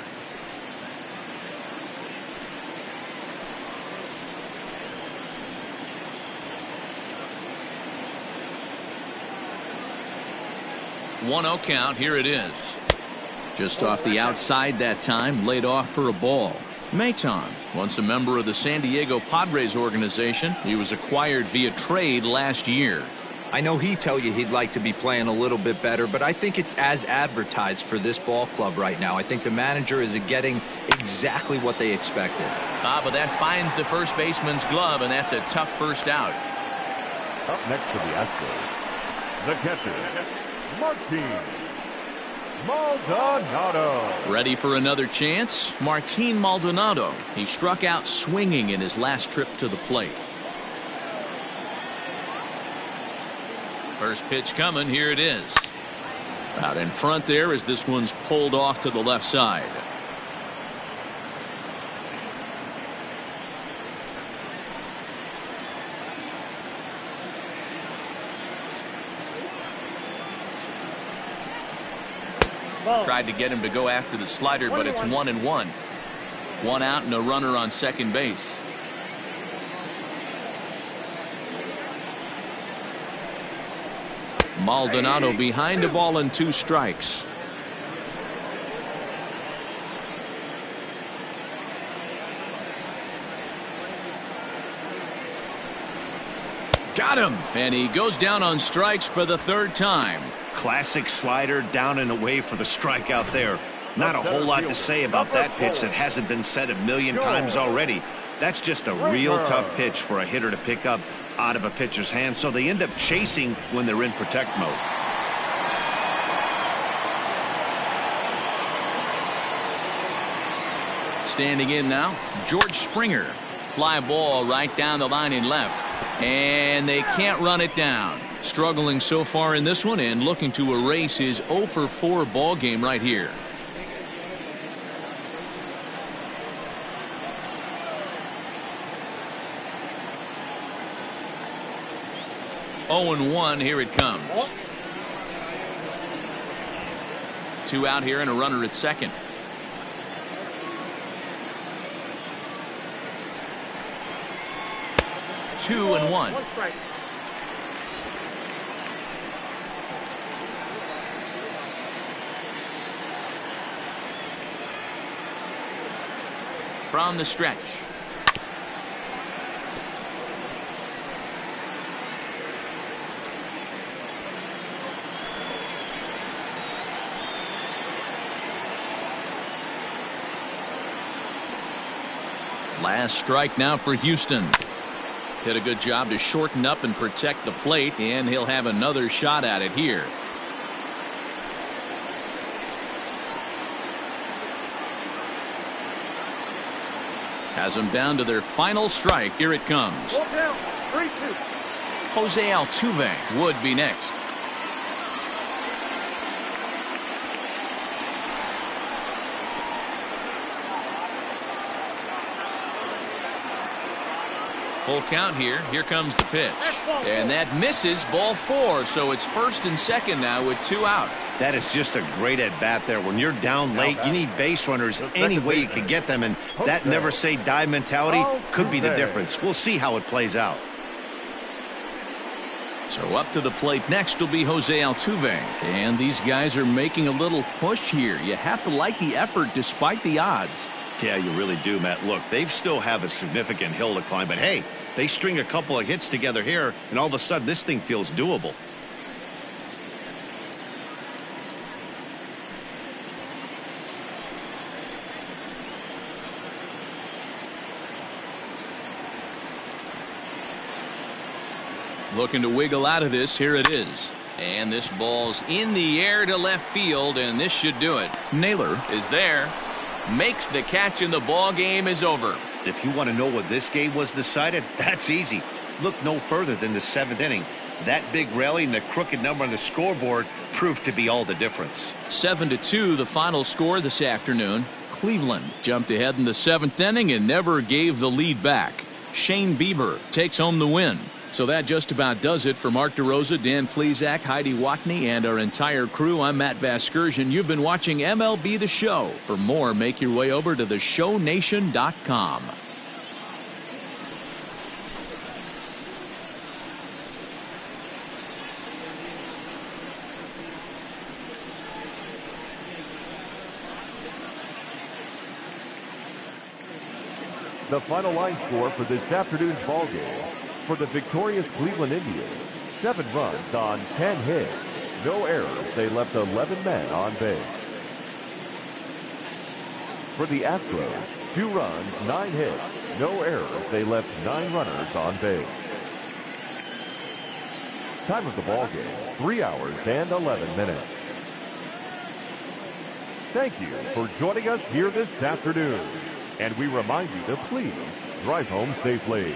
One 0 count. Here it is. Just off the outside that time, laid off for a ball. Maton Once a member of the San Diego Padres organization, he was acquired via trade last year. I know he'd tell you he'd like to be playing a little bit better, but I think it's as advertised for this ball club right now. I think the manager is getting exactly what they expected. But that finds the first baseman's glove, and that's a tough first out. Up next for the Astros, the catcher, Martin Maldonado. Ready for another chance? Martin Maldonado. He struck out swinging in his last trip to the plate. First pitch coming. Here it is. Out in front there as this one's pulled off to the left side. Tried to get him to go after the slider, but it's 1-1. One out and a runner on second base. Maldonado behind the ball and 2 strikes. Got him, and he goes down on strikes for the 3rd time. Classic slider down and away for the strikeout there. Not a whole lot to say about that pitch that hasn't been said a million times already. That's just a real tough pitch for a hitter to pick up out of a pitcher's hand, so they end up chasing when they're in protect mode. Standing in now, George Springer. Fly ball right down the line in left, and they can't run it down. Struggling so far in this one and looking to erase his 0-for-4 ball game right here. Oh and 1. Here it comes. 2 out here and a runner at second. Two and one. From the stretch. Last strike now for Houston. Did a good job to shorten up and protect the plate, and he'll have another shot at it here. Has them down to their final strike. Here it comes. 3-2. Jose Altuve would be next. Full count here. Here comes the pitch. And that misses, ball 4. So it's first and second now with 2 out. That is just a great at bat there. When you're down late, you need base runners any way you can get them. And that never say die mentality could be the difference. We'll see how it plays out. So up to the plate next will be Jose Altuve. And these guys are making a little push here. You have to like the effort despite the odds. Yeah, you really do, Matt. Look, they still have a significant hill to climb, but hey, they string a couple of hits together here, and all of a sudden this thing feels doable. Looking to wiggle out of this. Here it is. And this ball's in the air to left field, and this should do it. Naylor is there. Makes the catch, and the ball game is over. If you want to know what this game was decided, that's easy. Look no further than the 7th inning. That big rally and the crooked number on the scoreboard proved to be all the difference. 7-2 the final score this afternoon. Cleveland jumped ahead in the 7th inning and never gave the lead back. Shane Bieber takes home the win. So that just about does it for Mark DeRosa, Dan Plesac, Heidi Watney, and our entire crew. I'm Matt Vasgersian. You've been watching MLB The Show. For more, make your way over to theshownation.com. The final line score for this afternoon's ball game: for the victorious Cleveland Indians, 7 runs on 10 hits. No errors. They left 11 men on base. For the Astros, 2 runs, 9 hits. No errors. They left 9 runners on base. Time of the ball game, 3 hours and 11 minutes. Thank you for joining us here this afternoon. And we remind you to please drive home safely.